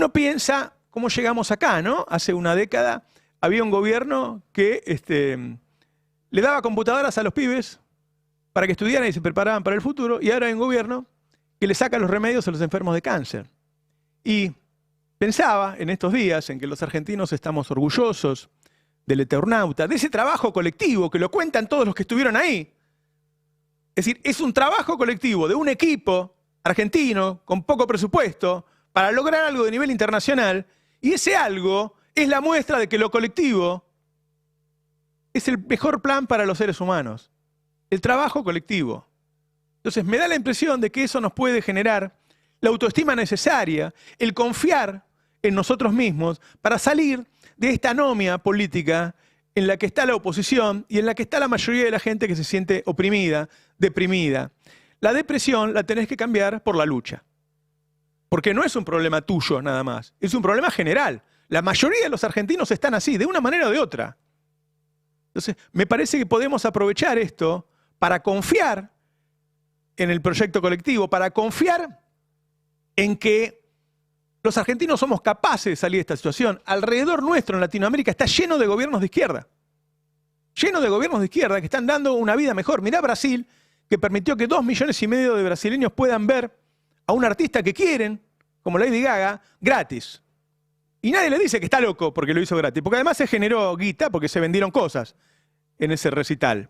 uno piensa cómo llegamos acá, ¿no? Hace una década había un gobierno que le daba computadoras a los pibes para que estudiaran y se prepararan para el futuro, y ahora hay un gobierno que le saca los remedios a los enfermos de cáncer. Y pensaba en estos días en que los argentinos estamos orgullosos del Eternauta, de ese trabajo colectivo que lo cuentan todos los que estuvieron ahí. Es decir, es un trabajo colectivo de un equipo argentino con poco presupuesto para lograr algo de nivel internacional, y ese algo es la muestra de que lo colectivo es el mejor plan para los seres humanos. El trabajo colectivo. Entonces me da la impresión de que eso nos puede generar la autoestima necesaria, el confiar en nosotros mismos para salir de esta anomia política en la que está la oposición y en la que está la mayoría de la gente que se siente oprimida, deprimida. La depresión la tenés que cambiar por la lucha. Porque no es un problema tuyo nada más, es un problema general. La mayoría de los argentinos están así, de una manera o de otra. Entonces, me parece que podemos aprovechar esto para confiar en el proyecto colectivo, para confiar en que los argentinos somos capaces de salir de esta situación. Alrededor nuestro en Latinoamérica está lleno de gobiernos de izquierda. Lleno de gobiernos de izquierda que están dando una vida mejor. Mirá Brasil, que permitió que 2,5 millones de brasileños puedan ver a un artista que quieren, como Lady Gaga, gratis. Y nadie le dice que está loco porque lo hizo gratis, porque además se generó guita porque se vendieron cosas en ese recital.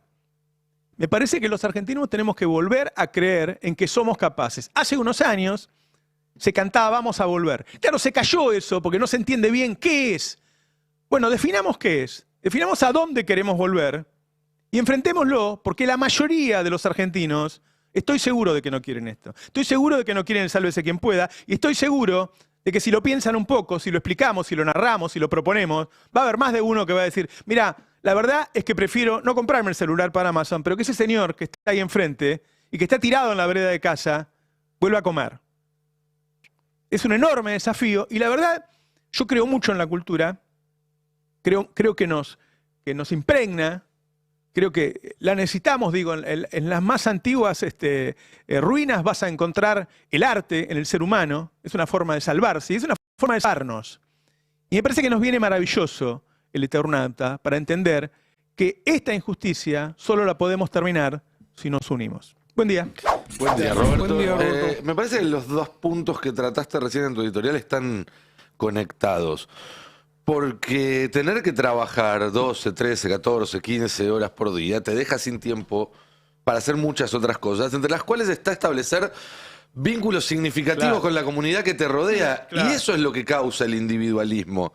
Me parece que los argentinos tenemos que volver a creer en que somos capaces. Hace unos años se cantaba "vamos a volver". Claro, se cayó eso porque no se entiende bien qué es. Bueno, definamos qué es. Definamos a dónde queremos volver y enfrentémoslo, porque la mayoría de los argentinos, estoy seguro de que no quieren esto. Estoy seguro de que no quieren el sálvese quien pueda, y estoy seguro de que si lo piensan un poco, si lo explicamos, si lo narramos, si lo proponemos, va a haber más de uno que va a decir, mira, la verdad es que prefiero no comprarme el celular para Amazon, pero que ese señor que está ahí enfrente y que está tirado en la vereda de casa, vuelva a comer. Es un enorme desafío y la verdad, yo creo mucho en la cultura, creo que nos impregna, creo que la necesitamos, digo, en las más antiguas ruinas vas a encontrar el arte en el ser humano, es una forma de salvarse, es una forma de salvarnos. Y me parece que nos viene maravilloso el Eternauta para entender que esta injusticia solo la podemos terminar si nos unimos. Buen día. Buen día, Roberto. Buen día, Roberto. Me parece que los dos puntos que trataste recién en tu editorial están conectados. Porque tener que trabajar 12, 13, 14, 15 horas por día te deja sin tiempo para hacer muchas otras cosas, entre las cuales está establecer vínculos significativos con la comunidad que te rodea. Y eso es lo que causa el individualismo.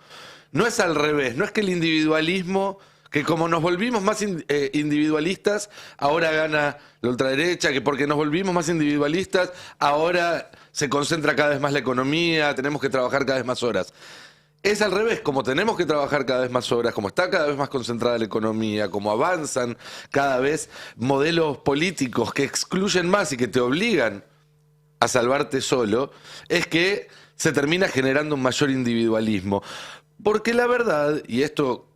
No es al revés, no es que el individualismo, que como nos volvimos más individualistas, ahora gana la ultraderecha, que porque nos volvimos más individualistas, ahora se concentra cada vez más la economía, tenemos que trabajar cada vez más horas. Es al revés, como tenemos que trabajar cada vez más horas, como está cada vez más concentrada la economía, como avanzan cada vez modelos políticos que excluyen más y que te obligan a salvarte solo, es que se termina generando un mayor individualismo. Porque la verdad, y esto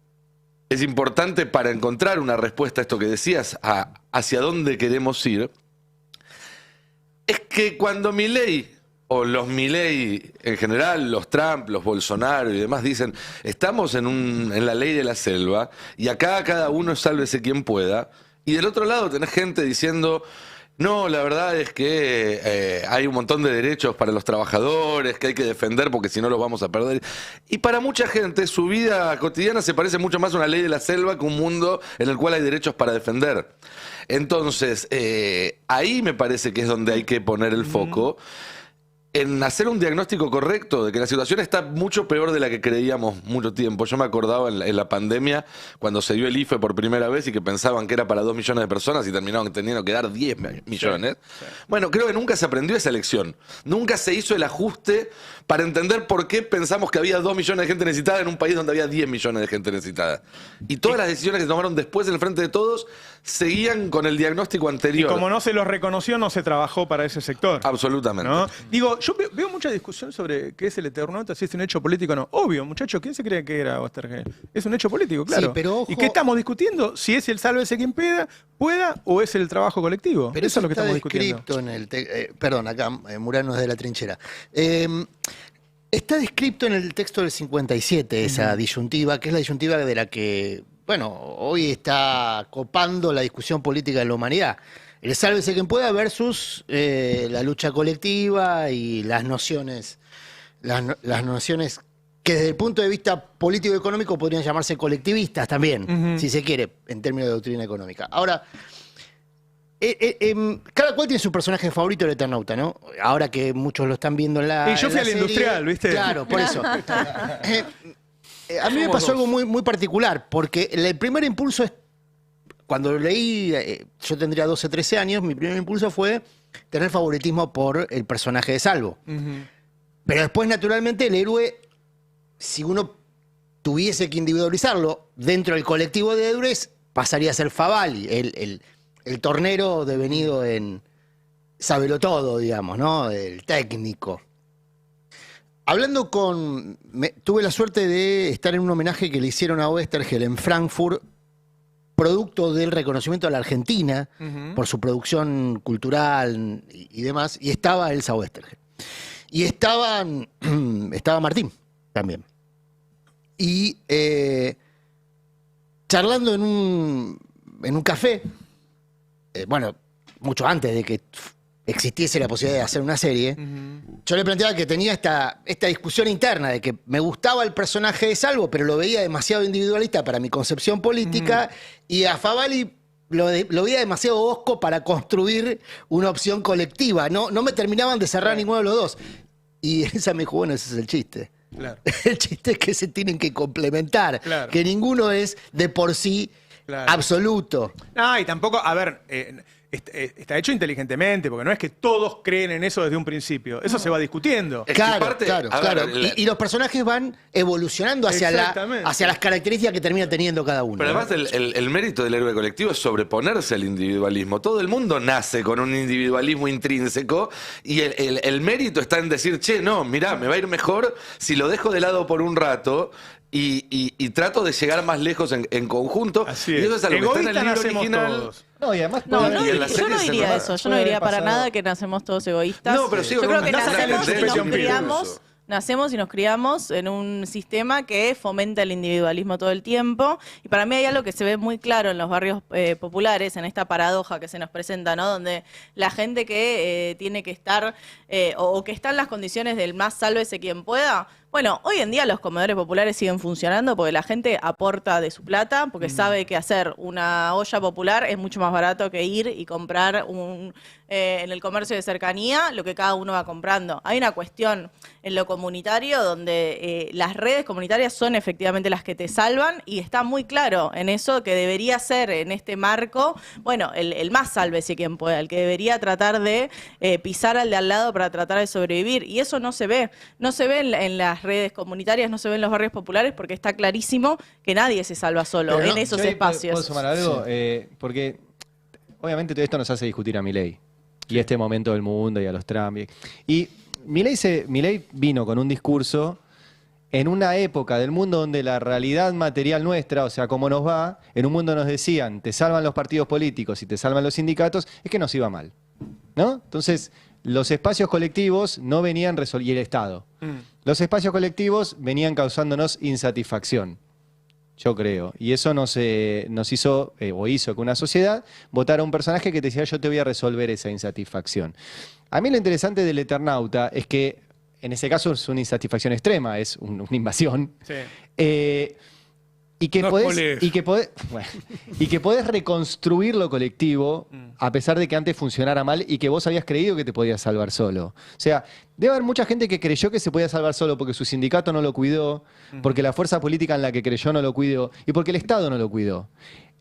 es importante para encontrar una respuesta a esto que decías, hacia dónde queremos ir, es que cuando Milei, o los Milei en general, los Trump, los Bolsonaro y demás dicen, estamos en la ley de la selva y acá cada uno sálvese quien pueda, y del otro lado tenés gente diciendo, no, la verdad es que hay un montón de derechos para los trabajadores que hay que defender porque si no los vamos a perder. Y para mucha gente su vida cotidiana se parece mucho más a una ley de la selva que un mundo en el cual hay derechos para defender. Entonces, ahí me parece que es donde hay que poner el foco, en hacer un diagnóstico correcto de que la situación está mucho peor de la que creíamos mucho tiempo. Yo me acordaba en la pandemia, cuando se dio el IFE por primera vez y que pensaban que era para 2 millones de personas y terminaron teniendo que dar 10 millones. Sí. Bueno, creo que nunca se aprendió esa lección. Nunca se hizo el ajuste para entender por qué pensamos que había 2 millones de gente necesitada en un país donde había 10 millones de gente necesitada. Y todas las decisiones que se tomaron después en el frente de todos seguían con el diagnóstico anterior. Y como no se los reconoció, no se trabajó para ese sector. Absolutamente. ¿No? Digo, yo veo mucha discusión sobre qué es el Eternauta, si es un hecho político o no. Obvio, muchachos, ¿quién se cree que era Oesterheld? Es un hecho político, claro. Sí, pero ojo, ¿y qué estamos discutiendo? Si es el sálvese quien pueda o es el trabajo colectivo. Pero eso es lo que estamos discutiendo. En el perdón, acá Murano es de la trinchera. Está descrito en el texto del 57 esa disyuntiva, que es la disyuntiva de la que, bueno, hoy está copando la discusión política de la humanidad. El sálvese quien pueda versus la lucha colectiva y las nociones que desde el punto de vista político-económico podrían llamarse colectivistas también, si se quiere, en términos de doctrina económica. Ahora, cada cual tiene su personaje favorito del Eternauta, ¿no? Ahora que muchos lo están viendo en la Y yo fui al industrial, ¿viste? Claro, por eso. A mí me pasó algo muy particular, porque el primer impulso es, cuando lo leí, yo tendría 12, 13 años, mi primer impulso fue tener favoritismo por el personaje de Salvo. Pero después, naturalmente, el héroe, si uno tuviese que individualizarlo dentro del colectivo de héroes, pasaría a ser Favali, el tornero devenido en sábelo todo, digamos, ¿no? El técnico. Hablando tuve la suerte de estar en un homenaje que le hicieron a Oesterheld en Frankfurt, producto del reconocimiento a la Argentina por su producción cultural y demás, y estaba Elsa Oesterheld. Y estaba Martín también. Y charlando en un café, bueno, mucho antes de que existiese la posibilidad de hacer una serie, yo le planteaba que tenía esta discusión interna de que me gustaba el personaje de Salvo, pero lo veía demasiado individualista para mi concepción política, y a Favali lo veía demasiado hosco para construir una opción colectiva. No me terminaban de cerrar ninguno de los dos. Y esa me dijo, bueno, ese es el chiste. Claro. El chiste es que se tienen que complementar, que ninguno es de por sí absoluto. No, y tampoco, a ver, está hecho inteligentemente, porque no es que todos creen en eso desde un principio. Eso se va discutiendo. Claro. Y los personajes van evolucionando hacia las características que termina teniendo cada uno. Pero además el mérito del héroe colectivo es sobreponerse al individualismo. Todo el mundo nace con un individualismo intrínseco y el mérito está en decir, che, no, mirá, me va a ir mejor si lo dejo de lado por un rato y trato de llegar más lejos en conjunto. Así y eso es algo que está en el libro original. Todos. No, y además yo no serie diría eso. Yo no diría para nada que nacemos todos egoístas. No, pero yo creo que nacemos y nos criamos en un sistema que fomenta el individualismo todo el tiempo. Y para mí hay algo que se ve muy claro en los barrios populares, en esta paradoja que se nos presenta, ¿no? Donde la gente que tiene que estar, o que está en las condiciones del más sálvese quien pueda. Bueno, hoy en día los comedores populares siguen funcionando porque la gente aporta de su plata, porque sabe que hacer una olla popular es mucho más barato que ir y comprar en el comercio de cercanía lo que cada uno va comprando. Hay una cuestión en lo comunitario donde las redes comunitarias son efectivamente las que te salvan, y está muy claro en eso que debería ser en este marco, bueno, el más sálvese quien pueda, el que debería tratar de pisar al de al lado para tratar de sobrevivir, y eso no se ve en las redes comunitarias, no se ve en los barrios populares, porque está clarísimo que nadie se salva solo en esos espacios. ¿Puedo sumar algo? Sí. Porque obviamente todo esto nos hace discutir a Milei y este momento del mundo y a los Trump. Y Milei vino con un discurso en una época del mundo donde la realidad material nuestra, o sea, cómo nos va, en un mundo nos decían, te salvan los partidos políticos y te salvan los sindicatos, es que nos iba mal, ¿no? Entonces, los espacios colectivos no venían y el Estado. Los espacios colectivos venían causándonos insatisfacción, yo creo. Y eso nos hizo, o hizo que una sociedad votara a un personaje que te decía, yo te voy a resolver esa insatisfacción. A mí lo interesante del Eternauta es que, en ese caso, es una insatisfacción extrema, es una invasión. Sí. Y que podés reconstruir lo colectivo a pesar de que antes funcionara mal y que vos habías creído que te podías salvar solo. O sea, debe haber mucha gente que creyó que se podía salvar solo porque su sindicato no lo cuidó, porque la fuerza política en la que creyó no lo cuidó y porque el Estado no lo cuidó.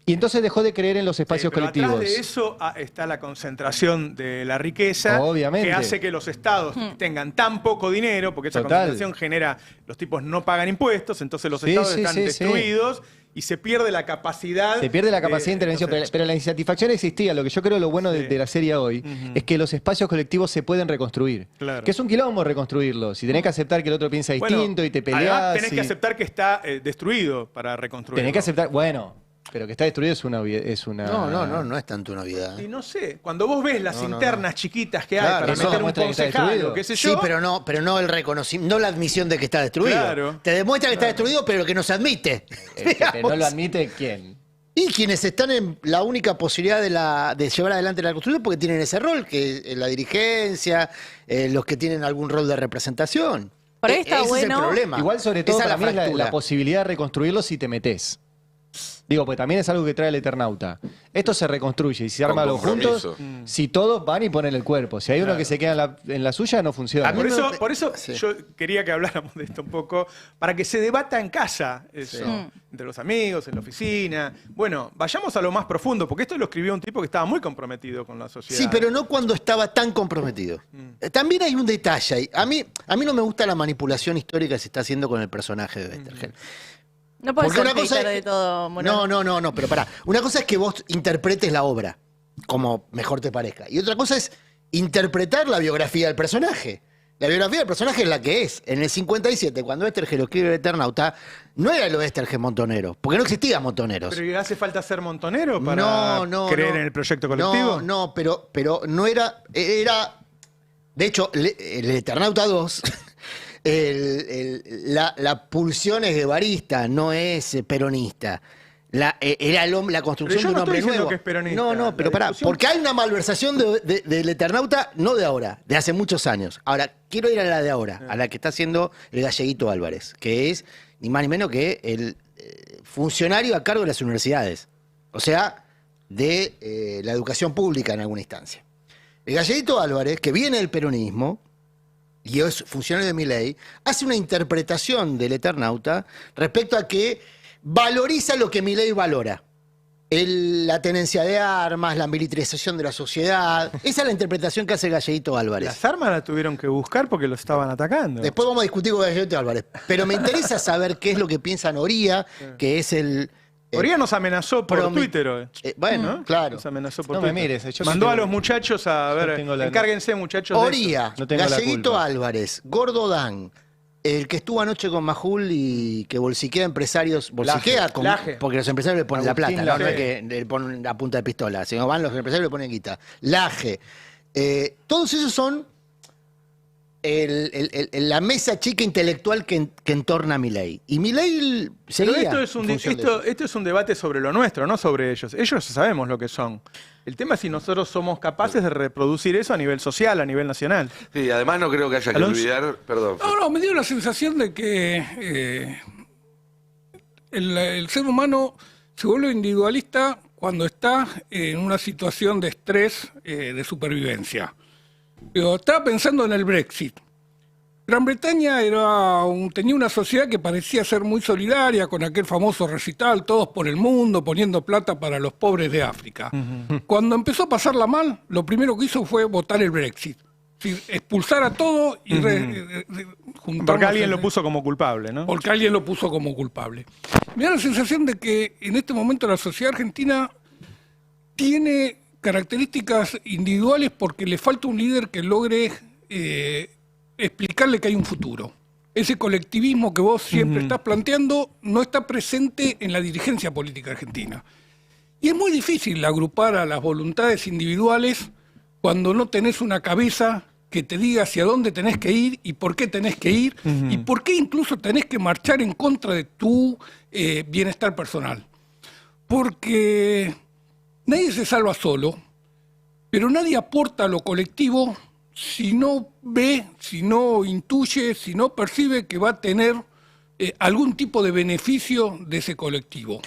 Y entonces dejó de creer en los espacios colectivos. Atrás de eso está la concentración de la riqueza, obviamente, que hace que los estados tengan tan poco dinero, porque esa concentración genera, los tipos no pagan impuestos, entonces los estados están destruidos y se pierde la capacidad. Se pierde la capacidad de intervención, pero la insatisfacción existía. Lo que yo creo lo bueno de la serie hoy es que los espacios colectivos se pueden reconstruir. Claro. Que es un quilombo reconstruirlos. Y tenés que aceptar que el otro piensa distinto y te peleás. Tenés que aceptar que está destruido para reconstruirlo. Tenés que aceptar, bueno. Pero que está destruido es una... No es tanto una novedad. Y no sé, cuando vos ves las internas chiquitas que hay Claro, para eso meter un demuestra que está concejal, destruido. o qué sé Sí, yo. pero no el reconocimiento, no la admisión de que está destruido. Claro. Te demuestra que está destruido, pero que no se admite. que no lo admite, ¿quién? Y quienes están en la única posibilidad de llevar adelante la construcción porque tienen ese rol, que es la dirigencia, los que tienen algún rol de representación. Por ahí está Ese bueno. es el problema. Igual sobre todo Esa es para mí es fractura. la posibilidad de reconstruirlo si te metes. Digo, porque también es algo que trae el Eternauta. Esto se reconstruye y se arma Con algo juntos compromiso. si todos van y ponen el cuerpo. Si hay uno que se queda en la suya, no funciona. A mí Por eso Sí. yo quería que habláramos de esto un poco, para que se debata en casa eso, entre los amigos, en la oficina. Bueno, vayamos a lo más profundo, porque esto lo escribió un tipo que estaba muy comprometido con la sociedad. Sí, pero no cuando estaba tan comprometido. También hay un detalle ahí. A mí no me gusta la manipulación histórica que se está haciendo con el personaje de Westergel. No puedes Porque ser una cosa hater es- de todo, Morón. No, pero pará. Una cosa es que vos interpretes la obra como mejor te parezca. Y otra cosa es interpretar la biografía del personaje. La biografía del personaje es la que es. En el 57, cuando Westergel lo escribe el Eternauta, no era el Westergel montonero, porque no existían montoneros. ¿Pero hace falta ser montonero para creer en el proyecto colectivo? No, pero no era. De hecho, el Eternauta 2. La pulsión es guevarista, no es peronista. Era la construcción Pero yo de un no hombre estoy diciendo nuevo. que es peronista. No, pero La pará, discusión- porque hay una malversación del Eternauta, no de ahora, de hace muchos años. Ahora, quiero ir a la de ahora, a la que está haciendo el Galleguito Álvarez, que es ni más ni menos que el funcionario a cargo de las universidades. O sea, de la educación pública en alguna instancia. El Galleguito Álvarez, que viene del peronismo, y es funcionario de Milei, hace una interpretación del Eternauta respecto a que valoriza lo que Milei valora. La tenencia de armas, la militarización de la sociedad. Esa es la interpretación que hace Galleguito Álvarez. Las armas las tuvieron que buscar porque los estaban atacando. Después vamos a discutir con Galleguito Álvarez. Pero me interesa saber qué es lo que piensa Noría, que es el... Oría nos amenazó por promi- Twitter hoy. Bueno, ¿no? claro. Nos amenazó por No me Twitter. mires, yo Mandó sí a tengo- los muchachos a yo ver, tengo la- encárguense muchachos de Oría, No tengo la Galleguito culpa. Álvarez, Gordo Dan, el que estuvo anoche con Majul y que bolsiquea empresarios, bolsiquea Laje. porque los empresarios le ponen Agustín la plata, no Laje. es que le ponen la punta de pistola, sino van los empresarios le ponen guita. Laje. Todos esos son la mesa chica intelectual que entorna a Milei. Y Milei Pero seguía esto es, en función de eso. esto es un debate sobre lo nuestro, no sobre ellos. Ellos sabemos lo que son. El tema es si nosotros somos capaces de reproducir eso a nivel social, a nivel nacional. Sí, además no creo que haya que Alonso. olvidar. Perdón. No, me dio la sensación de que el ser humano se vuelve individualista cuando está en una situación de estrés, de supervivencia. Pero estaba pensando en el Brexit. Gran Bretaña tenía una sociedad que parecía ser muy solidaria con aquel famoso recital, todos por el mundo, poniendo plata para los pobres de África. Cuando empezó a pasarla mal, lo primero que hizo fue votar el Brexit. Es decir, expulsar a todo y juntarnos Porque alguien en- lo puso como culpable, ¿no? porque alguien lo puso como culpable. Me da la sensación de que en este momento la sociedad argentina tiene características individuales porque le falta un líder que logre explicarle que hay un futuro. Ese colectivismo que vos siempre estás planteando no está presente en la dirigencia política argentina. Y es muy difícil agrupar a las voluntades individuales cuando no tenés una cabeza que te diga hacia dónde tenés que ir y por qué tenés que ir y por qué incluso tenés que marchar en contra de tu bienestar personal. Porque nadie se salva solo, pero nadie aporta a lo colectivo si no ve, si no intuye, si no percibe que va a tener algún tipo de beneficio de ese colectivo.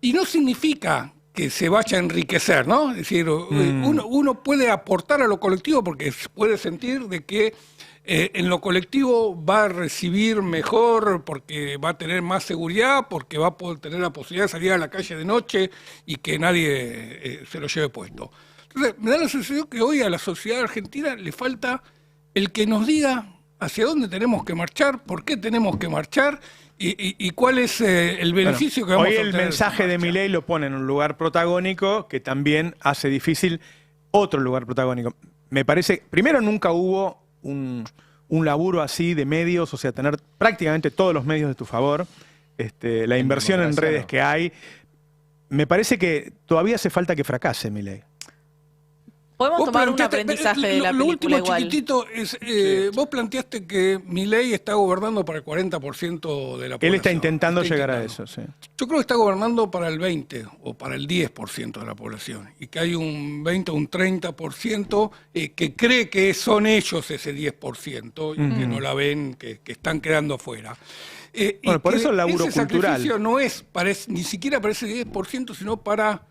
Y no significa que se vaya a enriquecer, ¿no? Es decir, uno puede aportar a lo colectivo porque puede sentir de que en lo colectivo va a recibir mejor, porque va a tener más seguridad, porque va a poder tener la posibilidad de salir a la calle de noche y que nadie se lo lleve puesto. Entonces, me da la sensación que hoy a la sociedad argentina le falta el que nos diga hacia dónde tenemos que marchar, por qué tenemos que marchar y cuál es el beneficio que vamos Hoy a el obtener. mensaje de Milei lo pone en un lugar protagónico que también hace difícil otro lugar protagónico. Me parece, primero nunca hubo un laburo así de medios, o sea, tener prácticamente todos los medios de tu favor, la inversión en democracia redes no. que hay. me parece que todavía hace falta que fracase Milei. Podemos Vos tomar un planteaste- aprendizaje de la lo película último igual. chiquitito es, vos planteaste que Milei está gobernando para el 40% de la población. Él está intentando Está llegar a intentando. eso, sí. Yo creo que está gobernando para el 20 o para el 10% de la población y que hay un 20 o un 30% que cree que son ellos ese 10% y que no la ven, que están quedando afuera. Y Bueno, por que eso el laburo ese cultural. sacrificio no es ni siquiera para ese 10%, sino para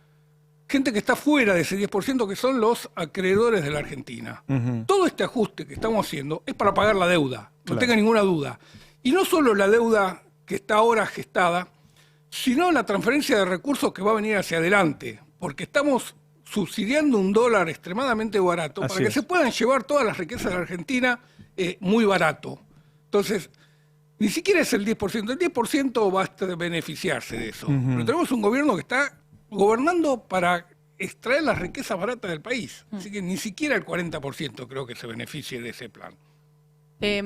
gente que está fuera de ese 10%, que son los acreedores de la Argentina. Todo este ajuste que estamos haciendo es para pagar la deuda, no tenga ninguna duda. Y no solo la deuda que está ahora gestada, sino la transferencia de recursos que va a venir hacia adelante, porque estamos subsidiando un dólar extremadamente barato Así para que es. se puedan llevar todas las riquezas de la Argentina muy barato. Entonces, ni siquiera es el 10%, el 10% va a beneficiarse de eso. Pero tenemos un gobierno que está gobernando para extraer las riquezas baratas del país. Así que ni siquiera el 40% creo que se beneficie de ese plan.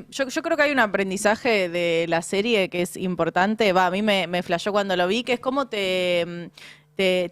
Yo creo que hay un aprendizaje de la serie que es importante. A mí me flashó cuando lo vi, que es cómo te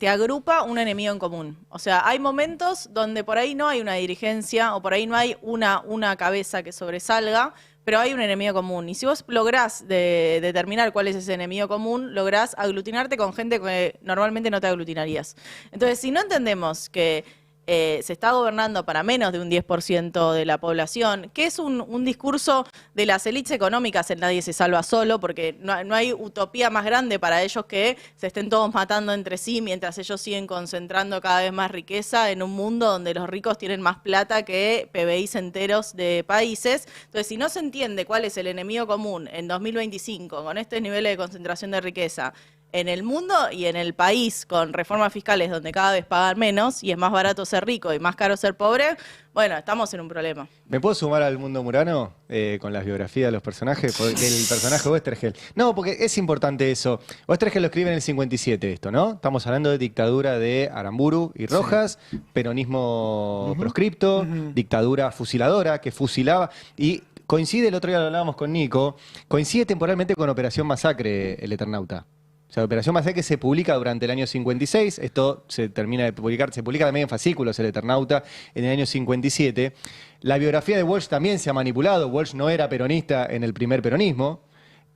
agrupa un enemigo en común. O sea, hay momentos donde por ahí no hay una dirigencia o por ahí no hay una cabeza que sobresalga, pero hay un enemigo común. Y si vos lográs determinar cuál es ese enemigo común, lográs aglutinarte con gente que normalmente no te aglutinarías. Entonces, si no entendemos que se está gobernando para menos de un 10% de la población, que es un discurso de las élites económicas, el nadie se salva solo, porque no hay utopía más grande para ellos que se estén todos matando entre sí mientras ellos siguen concentrando cada vez más riqueza en un mundo donde los ricos tienen más plata que PBIs enteros de países. Entonces, si no se entiende cuál es el enemigo común en 2025 con estos niveles de concentración de riqueza en el mundo y en el país, con reformas fiscales donde cada vez pagan menos y es más barato ser rico y más caro ser pobre, bueno, estamos en un problema. ¿Me puedo sumar al mundo murano con las biografías de los personajes? Del personaje Oesterheld. No, porque es importante eso. Oesterheld lo escribe en el 57 esto, ¿no? Estamos hablando de dictadura de Aramburu y Rojas, peronismo proscripto, dictadura fusiladora que fusilaba y coincide, el otro día lo hablábamos con Nico, coincide temporalmente con Operación Masacre, el Eternauta. O sea, Operación Masacre se publica durante el año 56, esto se termina de publicar, se publica también en fascículos, el Eternauta, en el año 57. La biografía de Walsh también se ha manipulado, Walsh no era peronista en el primer peronismo,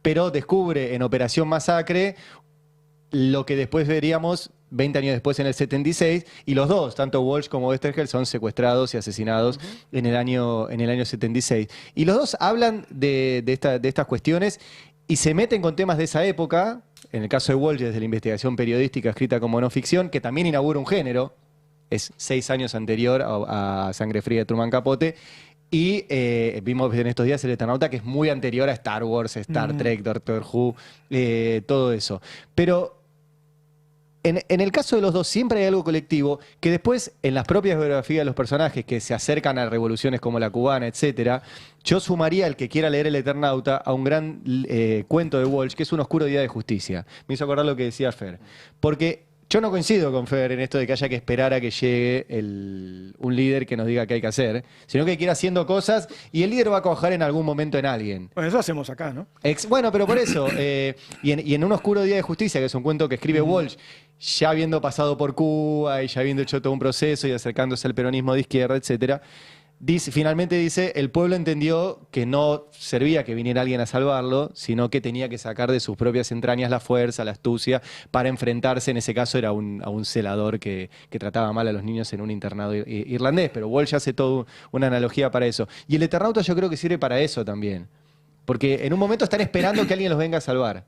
pero descubre en Operación Masacre lo que después veríamos 20 años después en el 76, y los dos, tanto Walsh como Oesterheld, son secuestrados y asesinados en el año 76. Y los dos hablan de estas cuestiones y se meten con temas de esa época. En el caso de Walsh, desde la investigación periodística escrita como no ficción, que también inaugura un género, es 6 años anterior a Sangre Fría de Truman Capote, y vimos en estos días el Eternauta, que es muy anterior a Star Wars, Star Trek, Doctor Who, todo eso. Pero en el caso de los dos siempre hay algo colectivo que después en las propias biografías de los personajes que se acercan a revoluciones como la cubana, etcétera, yo sumaría al que quiera leer el Eternauta a un gran cuento de Walsh, que es Un oscuro día de justicia. Me hizo acordar lo que decía Fer. Porque yo no coincido con Fer en esto de que haya que esperar a que llegue un líder que nos diga qué hay que hacer, sino que hay que ir haciendo cosas y el líder va a cuajar en algún momento en alguien. Bueno, eso hacemos acá, ¿no? Bueno, pero por eso, y en Un oscuro día de justicia, que es un cuento que escribe Walsh, ya habiendo pasado por Cuba y ya habiendo hecho todo un proceso y acercándose al peronismo de izquierda, etcétera, finalmente dice, el pueblo entendió que no servía que viniera alguien a salvarlo, sino que tenía que sacar de sus propias entrañas la fuerza, la astucia, para enfrentarse, en ese caso era a un celador que trataba mal a los niños en un internado irlandés, pero Walsh hace toda una analogía para eso. Y el Eternauta yo creo que sirve para eso también, porque en un momento están esperando que alguien los venga a salvar.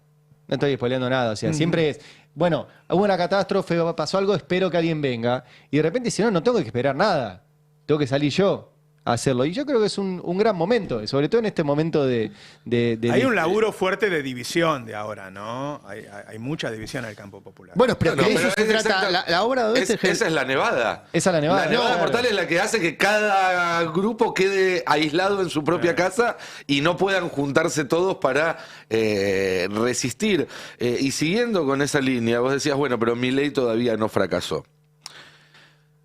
No estoy spoileando nada, o sea, siempre es, bueno, hubo una catástrofe, pasó algo, espero que alguien venga, y de repente si no, no tengo que esperar nada, tengo que salir yo a hacerlo. Y yo creo que es un gran momento, sobre todo en este momento de Hay un laburo fuerte de división de ahora, ¿no? Hay mucha división en el campo popular. Bueno, pero No, de pero eso se es trata exacta- la obra de Oesterheld. Esa es la nevada. Esa es la nevada. La nevada Claro. mortal es la que hace que cada grupo quede aislado en su propia casa y no puedan juntarse todos para resistir. Y siguiendo con esa línea, vos decías, bueno, pero Milei todavía no fracasó.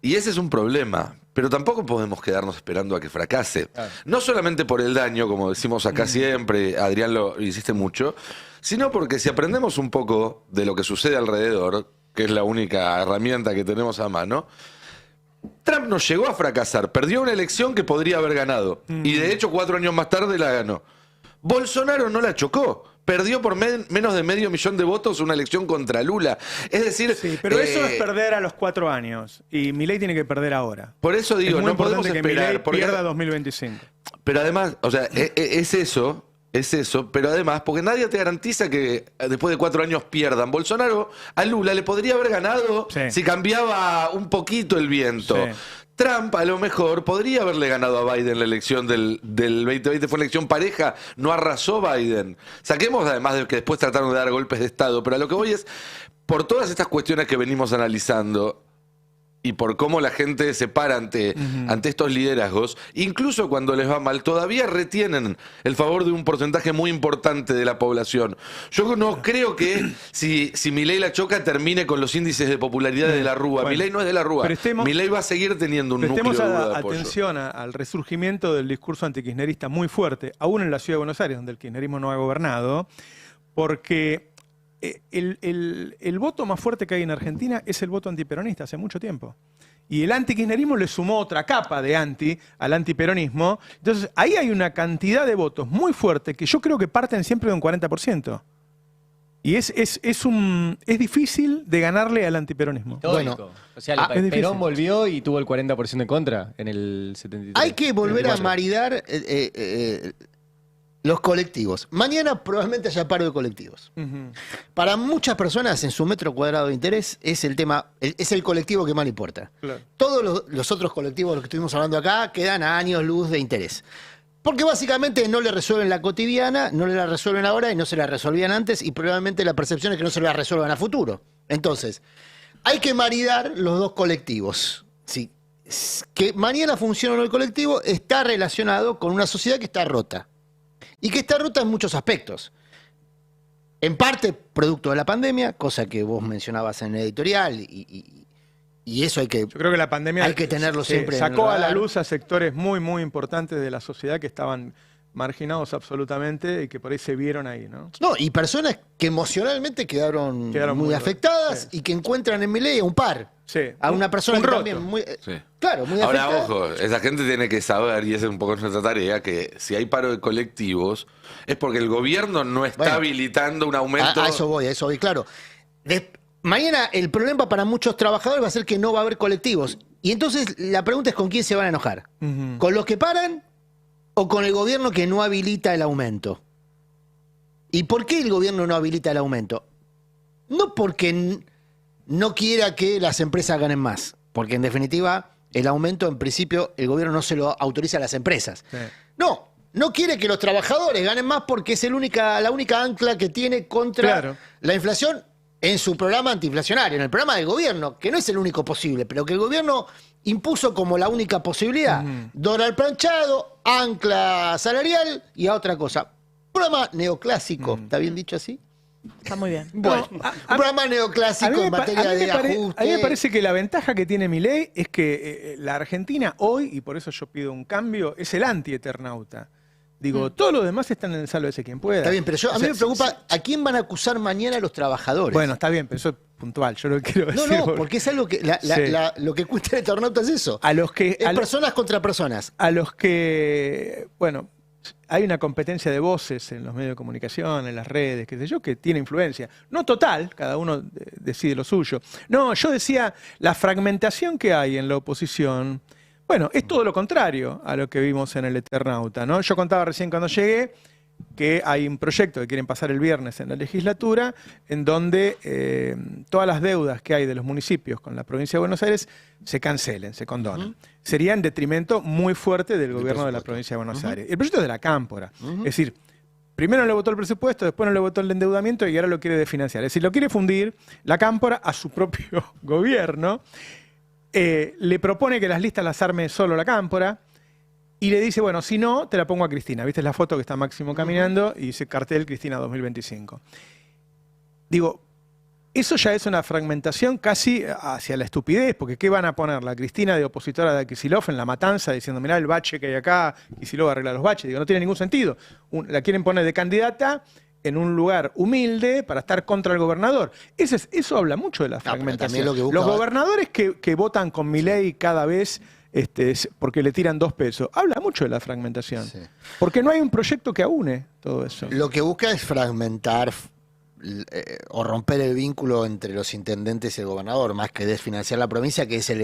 Y ese es un problema. Pero tampoco podemos quedarnos esperando a que fracase. Claro. No solamente por el daño, como decimos acá siempre, Adrián lo hiciste mucho, sino porque si aprendemos un poco de lo que sucede alrededor, que es la única herramienta que tenemos a mano, Trump no llegó a fracasar, perdió una elección que podría haber ganado. Y de hecho 4 años más tarde la ganó. Bolsonaro no la chocó. Perdió por menos de medio millón de votos una elección contra Lula. Es decir... Sí, pero eso es perder a los 4 años. Y Milei tiene que perder ahora. Por eso digo, es muy no podemos importante que esperar. Milei pierda 2025. Pero además, o sea, es eso, pero además, porque nadie te garantiza que después de 4 años pierdan. Bolsonaro a Lula le podría haber ganado si cambiaba un poquito el viento. Sí. Trump a lo mejor podría haberle ganado a Biden la elección del 2020, fue una elección pareja, no arrasó Biden. Saquemos además de que después trataron de dar golpes de Estado, pero a lo que voy es, por todas estas cuestiones que venimos analizando, y por cómo la gente se para ante estos liderazgos, incluso cuando les va mal, todavía retienen el favor de un porcentaje muy importante de la población. Yo no creo que si Milei la choca termine con los índices de popularidad de la Rúa. Bueno, Milei no es de la Rúa. Milei va a seguir teniendo un núcleo de duda de apoyo. Atención al resurgimiento del discurso antikirchnerista muy fuerte, aún en la Ciudad de Buenos Aires, donde el kirchnerismo no ha gobernado, porque... El voto más fuerte que hay en Argentina es el voto antiperonista hace mucho tiempo. Y el antikirchnerismo le sumó otra capa de al antiperonismo. Entonces, ahí hay una cantidad de votos muy fuerte que yo creo que parten siempre de un 40%. Y es difícil de ganarle al antiperonismo. Bueno, o sea, Perón volvió y tuvo el 40% en contra en el 73. Hay que volver a maridar los colectivos. Mañana probablemente haya paro de colectivos. Para muchas personas en su metro cuadrado de interés es el colectivo que más le importa. Claro. Todos los otros colectivos de los que estuvimos hablando acá quedan a años luz de interés. Porque básicamente no le resuelven la cotidiana, no le la resuelven ahora y no se la resolvían antes y probablemente la percepción es que no se la resuelvan a futuro. Entonces, hay que maridar los dos colectivos. Sí. Que mañana funcione o no el colectivo está relacionado con una sociedad que está rota. Y que está rota en muchos aspectos. En parte, producto de la pandemia, cosa que vos mencionabas en el editorial, y eso hay que... Yo creo que la pandemia hay que tenerlo siempre en el sacó a radar. la luz a sectores muy, muy importantes de la sociedad que estaban marginados absolutamente y que por ahí se vieron ahí, ¿no? No, y personas que emocionalmente quedaron muy afectadas y que encuentran en Milei a un par. Sí. A una persona que también muy... Sí. Claro, muy Ahora, afectada. ojo, esa gente tiene que saber, y esa es un poco nuestra tarea, que si hay paro de colectivos es porque el gobierno no está habilitando un aumento. A eso voy, claro. Mañana el problema para muchos trabajadores va a ser que no va a haber colectivos. Y entonces la pregunta es con quién se van a enojar. ¿Con los que paran o con el gobierno que no habilita el aumento? ¿Y por qué el gobierno no habilita el aumento? No porque no quiera que las empresas ganen más, porque en definitiva el aumento en principio el gobierno no se lo autoriza a las empresas. Sí. No quiere que los trabajadores ganen más porque es la única ancla que tiene contra la inflación en su programa antiinflacionario, en el programa del gobierno, que no es el único posible, pero que el gobierno impuso como la única posibilidad. Dólar planchado, ancla salarial y a otra cosa. Programa neoclásico, ¿está bien dicho así? Está muy bien. Bueno, un programa neoclásico en materia de ajuste. A mí me parece que la ventaja que tiene Milei es que la Argentina hoy, y por eso yo pido un cambio, es el anti-eternauta. Digo, todos los demás están en el sálvese quien pueda. Está bien, pero a mí me preocupa ¿a quién van a acusar mañana los trabajadores? Bueno, está bien, pero eso es puntual, yo lo quiero decir. No, porque es algo que lo que cuenta el eternauta es eso. Personas contra personas. A los que, bueno, hay una competencia de voces en los medios de comunicación, en las redes, qué sé yo, que tiene influencia. No total, cada uno decide lo suyo. No, yo decía, la fragmentación que hay en la oposición, bueno, es todo lo contrario a lo que vimos en el Eternauta, ¿no? Yo contaba recién cuando llegué que hay un proyecto que quieren pasar el viernes en la legislatura, en donde todas las deudas que hay de los municipios con la provincia de Buenos Aires se cancelen, se condonen. Sería en detrimento muy fuerte del gobierno de la provincia de Buenos Aires. El proyecto es de la Cámpora. Es decir, primero no le votó el presupuesto, después no le votó el endeudamiento y ahora lo quiere desfinanciar. Es decir, lo quiere fundir la Cámpora a su propio gobierno. Le propone que las listas las arme solo la Cámpora. Y le dice, bueno, si no, te la pongo a Cristina. ¿Viste la foto que está Máximo caminando? Y dice cartel Cristina 2025. Digo, eso ya es una fragmentación casi hacia la estupidez, porque ¿qué van a poner? La Cristina de opositora de Kicillof en La Matanza diciendo, mirá el bache que hay acá, Kicillof arregla los baches. Digo, no tiene ningún sentido. La quieren poner de candidata en un lugar humilde para estar contra el gobernador. Eso habla mucho de la pero también fragmentación. lo que busca- Los gobernadores que votan con Milei cada vez porque le tiran 2 pesos, habla mucho de la fragmentación. Sí. Porque no hay un proyecto que aúne todo eso. Lo que busca es fragmentar o romper el vínculo entre los intendentes y el gobernador, más que desfinanciar la provincia, que es el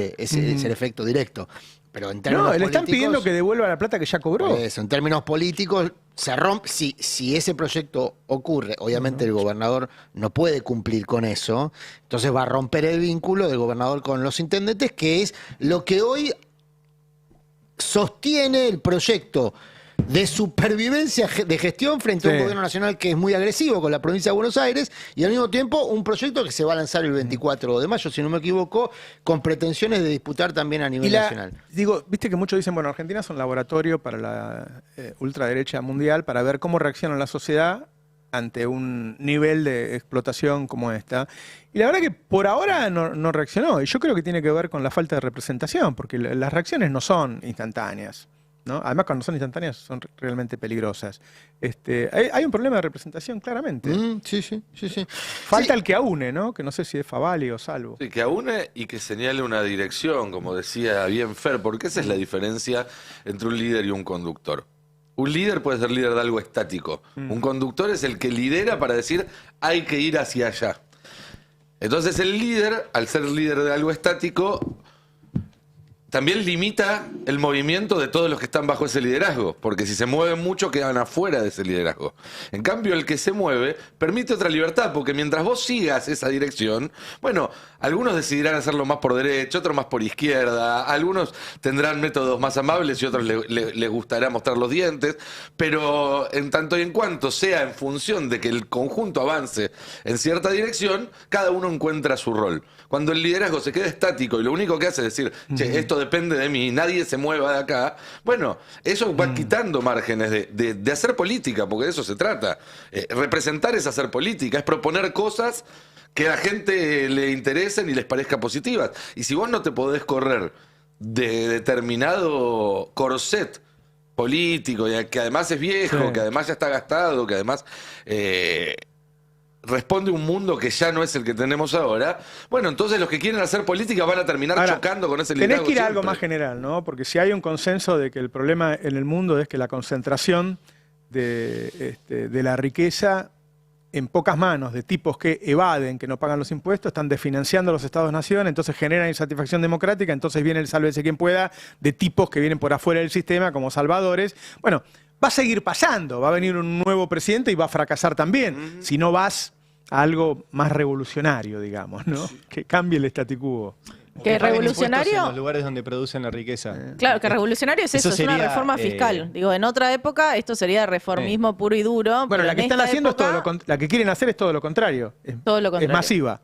efecto directo. Pero en términos No, le están políticos, pidiendo que devuelva la plata que ya cobró. por eso, en términos políticos, se rompe. Si ese proyecto ocurre, obviamente el gobernador no puede cumplir con eso, entonces va a romper el vínculo del gobernador con los intendentes, que es lo que hoy sostiene el proyecto de supervivencia de gestión frente a un Sí. gobierno nacional que es muy agresivo con la provincia de Buenos Aires y al mismo tiempo un proyecto que se va a lanzar el 24 de mayo, si no me equivoco, con pretensiones de disputar también a nivel nacional. Digo, viste que muchos dicen, bueno, Argentina es un laboratorio para la ultraderecha mundial para ver cómo reacciona la sociedad ante un nivel de explotación como esta. Y la verdad que por ahora no reaccionó. Y yo creo que tiene que ver con la falta de representación, porque las reacciones no son instantáneas, ¿no? Además, cuando son instantáneas son realmente peligrosas. Hay un problema de representación, claramente. Sí. Falta el que aúne, ¿no? Que no sé si es Favali o Salvo. Sí, que aúne y que señale una dirección, como decía bien Fer, porque esa es la diferencia entre un líder y un conductor. Un líder puede ser líder de algo estático. Un conductor es el que lidera para decir hay que ir hacia allá. Entonces el líder, al ser líder de algo estático, también limita el movimiento de todos los que están bajo ese liderazgo, porque si se mueven mucho quedan afuera de ese liderazgo. En cambio, el que se mueve permite otra libertad, porque mientras vos sigas esa dirección, bueno, algunos decidirán hacerlo más por derecha, otros más por izquierda, algunos tendrán métodos más amables y otros les gustará mostrar los dientes, pero en tanto y en cuanto sea en función de que el conjunto avance en cierta dirección, cada uno encuentra su rol. Cuando el liderazgo se queda estático y lo único que hace es decir, che, esto depende de mí, nadie se mueva de acá, bueno, eso va quitando márgenes de hacer política, porque de eso se trata. Representar es hacer política, es proponer cosas que a la gente le interesen y les parezca positivas. Y si vos no te podés correr de determinado corset político, que además es viejo, Sí. que además ya está gastado, que además responde a un mundo que ya no es el que tenemos ahora, bueno, entonces los que quieren hacer política van a terminar Ahora, chocando con ese tenés liderazgo que ir a algo siempre. más general, ¿no? Porque si hay un consenso de que el problema en el mundo es que la concentración de la riqueza en pocas manos de tipos que evaden, que no pagan los impuestos, están desfinanciando a los Estados-nación, entonces generan insatisfacción democrática, entonces viene el sálvese quien pueda de tipos que vienen por afuera del sistema como salvadores. Bueno, va a seguir pasando, va a venir un nuevo presidente y va a fracasar también, si no vas a algo más revolucionario, digamos, ¿no? Que cambie el statu quo. Que paguen revolucionario- impuestos en los lugares donde producen la riqueza. Claro, que revolucionario es eso, Eso es una sería, reforma fiscal. Digo, en otra época esto sería reformismo puro y duro. Bueno, pero la que en están esta haciendo es todo época- la que quieren hacer es todo lo contrario. Todo lo Es contrario. masiva,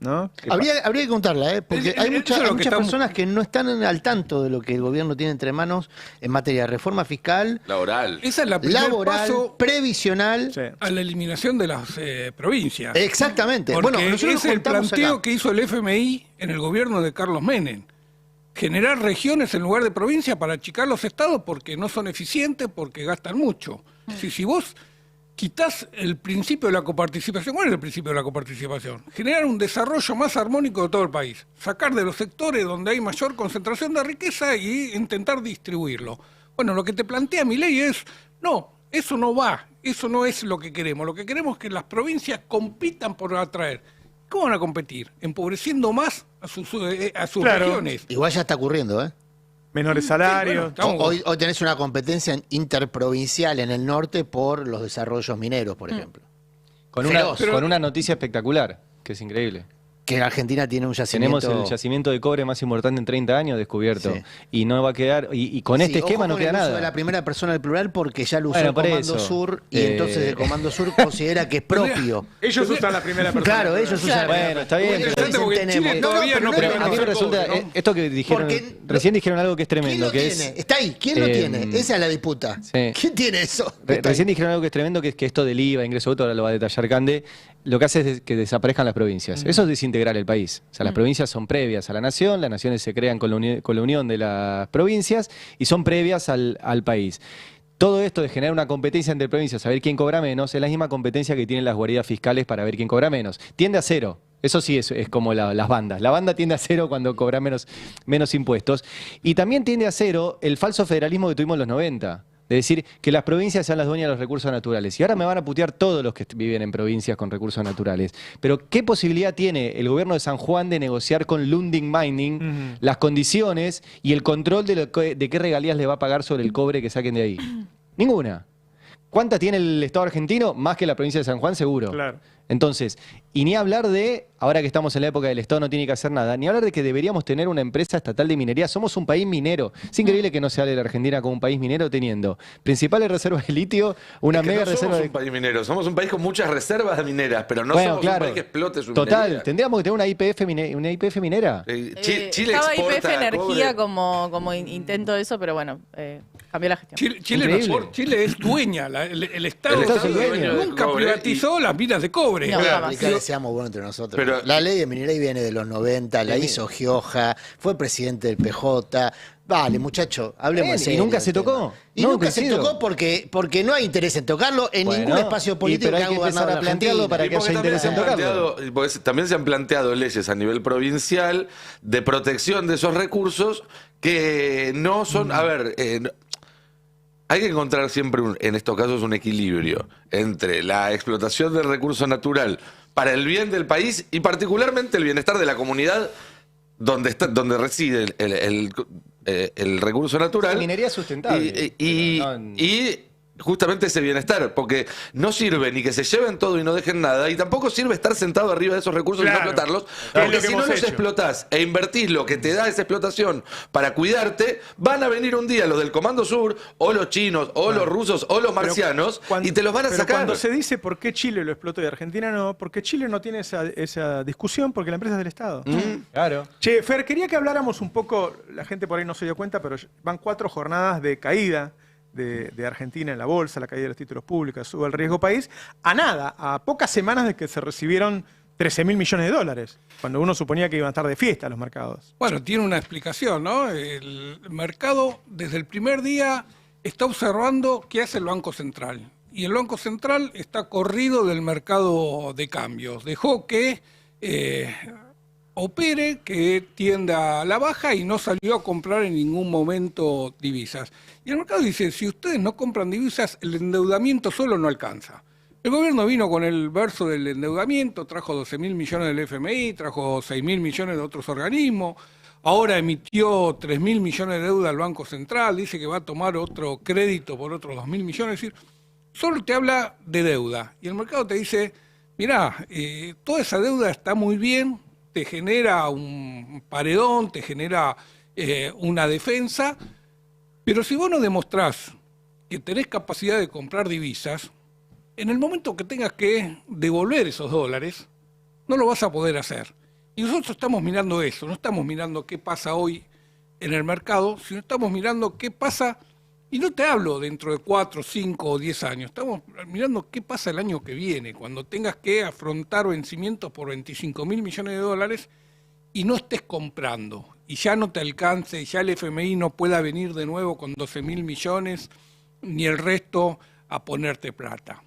¿no? Que Habría que contarla, porque Es- hay eso muchas es lo que estamos- personas que no están al tanto de lo que el gobierno tiene entre manos en materia de reforma fiscal, Laboral. Esa es la primer laboral, paso previsional. Sí. a la eliminación de las provincias. Exactamente. Porque Bueno, nosotros es el contamos planteo acá. que hizo el FMI en el gobierno de Carlos Menem. Generar regiones en lugar de provincias para achicar los estados porque no son eficientes, porque gastan mucho. Si vos quitás el principio de la coparticipación, ¿cuál es el principio de la coparticipación? Generar un desarrollo más armónico de todo el país. Sacar de los sectores donde hay mayor concentración de riqueza y intentar distribuirlo. Bueno, lo que te plantea mi ley es, no, eso no va, eso no es lo que queremos. Lo que queremos es que las provincias compitan por atraer. ¿Cómo van a competir? Empobreciendo más a sus Claro. regiones. Igual ya está ocurriendo, ¿eh? Menores salarios. bueno, Estamos- Hoy tenés una competencia interprovincial en el norte por los desarrollos mineros, por ejemplo. Con Feroz. con una noticia espectacular, que es increíble. Que en Argentina tiene un yacimiento. Tenemos el yacimiento de cobre más importante en 30 años descubierto. Sí. Y no va a quedar, y con Sí, este esquema ojo no con queda el uso nada. de la primera persona del plural porque ya lo usó Bueno, el por Comando eso. Sur y entonces el Comando Sur considera que es propio. Ellos usan la primera persona. Claro, ellos usan. Bueno, está bien, Ellos pero- dicen Porque tenemos. Chile todavía no pero Pero a mí me hacer resulta, cobre, ¿no? esto que dijeron, Porque- recién dijeron algo que es ¿Quién tremendo, lo que tiene? es... Está ahí, ¿quién lo eh, tiene? Esa es la disputa. sí. ¿Quién tiene eso? Recién dijeron algo que es tremendo, que es que esto del IVA, ingreso bruto, ahora lo va a detallar Cande, lo que hace es que desaparezcan las provincias. Eso es desintegrar el país. O sea, las provincias son previas a la nación, las naciones se crean con la unión de las provincias y son previas al país. todo esto de generar una competencia entre provincias, saber quién cobra menos, es la misma competencia que tienen las guaridas fiscales para ver quién cobra menos. Tiende a cero. Eso sí es como las bandas. La banda tiende a cero cuando cobra menos impuestos. Y también tiende a cero el falso federalismo que tuvimos en los 90. De decir que las provincias sean las dueñas de los recursos naturales. Y ahora me van a putear todos los que viven en provincias con recursos naturales. Pero ¿qué posibilidad tiene el gobierno de San Juan de negociar con Lundin Mining las condiciones y el control de qué regalías le va a pagar sobre el cobre que saquen de ahí? Ninguna. ¿Cuánta tiene el Estado argentino? Más que la provincia de San Juan, seguro. Claro. Entonces, y ni hablar de, ahora que estamos en la época del Estado no tiene que hacer nada, ni hablar de que deberíamos tener una empresa estatal de minería. Somos un país minero. Es increíble que no se hable de la Argentina como un país minero teniendo principales reservas de litio, una Es que mega no reserva somos de... un país minero, somos un país con muchas reservas mineras, pero no Bueno, somos claro. un país que explote su Total, minería. tendríamos que tener una IPF minera. Chile estaba exporta YPF Energía cobre. como intento de eso, pero bueno, cambió la gestión. Chile, no Increíble. Chile es dueña, el Estado, El Estado es el dueño. nunca del cobre privatizó las minas de cobre. No, Claro, jamás. Que seamos buenos entre nosotros. Pero- la ley de minería viene de los 90, la hizo Gioja, fue presidente del PJ. Vale, muchacho, hablemos Bien, en y serio nunca del se tema. tocó. Y No, nunca se coincido. tocó porque no hay interés en tocarlo en Bueno, ningún espacio político pero hay que que ha gobernado empezar la a plantearlo Argentina. para Y que porque haya también interés se en han tocarlo. planteado- porque también se han planteado leyes a nivel provincial de protección de esos recursos que no son, a ver, hay que encontrar siempre en estos casos un equilibrio entre la explotación del recurso natural para el bien del país y particularmente el bienestar de la comunidad donde reside el recurso natural. La minería es sustentable. Y justamente ese bienestar, porque no sirve ni que se lleven todo y no dejen nada, y tampoco sirve estar sentado arriba de esos recursos y no Claro. explotarlos, Es porque lo que si no hemos los hecho. explotás e invertís lo que te da esa explotación para cuidarte, van a venir un día los del Comando Sur, o los chinos, o los rusos, o los Pero marcianos, cuando- y te los van a pero sacar. Cuando se dice por qué Chile lo explotó y Argentina no, porque Chile no tiene esa discusión, porque la empresa es del Estado. Claro. Che, Fer, quería que habláramos un poco, la gente por ahí no se dio cuenta, pero van 4 jornadas de caída de Argentina en la bolsa, la caída de los títulos públicos, sube el riesgo país, a nada, a pocas semanas de que se recibieron 13.000 millones de dólares, cuando uno suponía que iban a estar de fiesta los mercados. Bueno, tiene una explicación, ¿no? El mercado desde el primer día está observando qué hace el Banco Central. Y el Banco Central está corrido del mercado de cambios. Dejó que opere, que tienda a la baja y no salió a comprar en ningún momento divisas. Y el mercado dice, si ustedes no compran divisas, el endeudamiento solo no alcanza. El gobierno vino con el verso del endeudamiento, trajo 12.000 millones del FMI, trajo 6.000 millones de otros organismos, ahora emitió 3.000 millones de deuda al Banco Central, dice que va a tomar otro crédito por otros 2.000 millones, es decir, solo te habla de deuda. Y el mercado te dice, mirá, toda esa deuda está muy bien, te genera un paredón, te genera una defensa, pero si vos no demostrás que tenés capacidad de comprar divisas, en el momento que tengas que devolver esos dólares, no lo vas a poder hacer. Y nosotros estamos mirando eso, no estamos mirando qué pasa hoy en el mercado, sino estamos mirando qué pasa, y no te hablo dentro de 4, 5 o 10 años, estamos mirando qué pasa el año que viene, cuando tengas que afrontar vencimientos por 25.000 millones de dólares y no estés comprando, y ya no te alcance, y ya el FMI no pueda venir de nuevo con 12.000 millones, ni el resto a ponerte plata.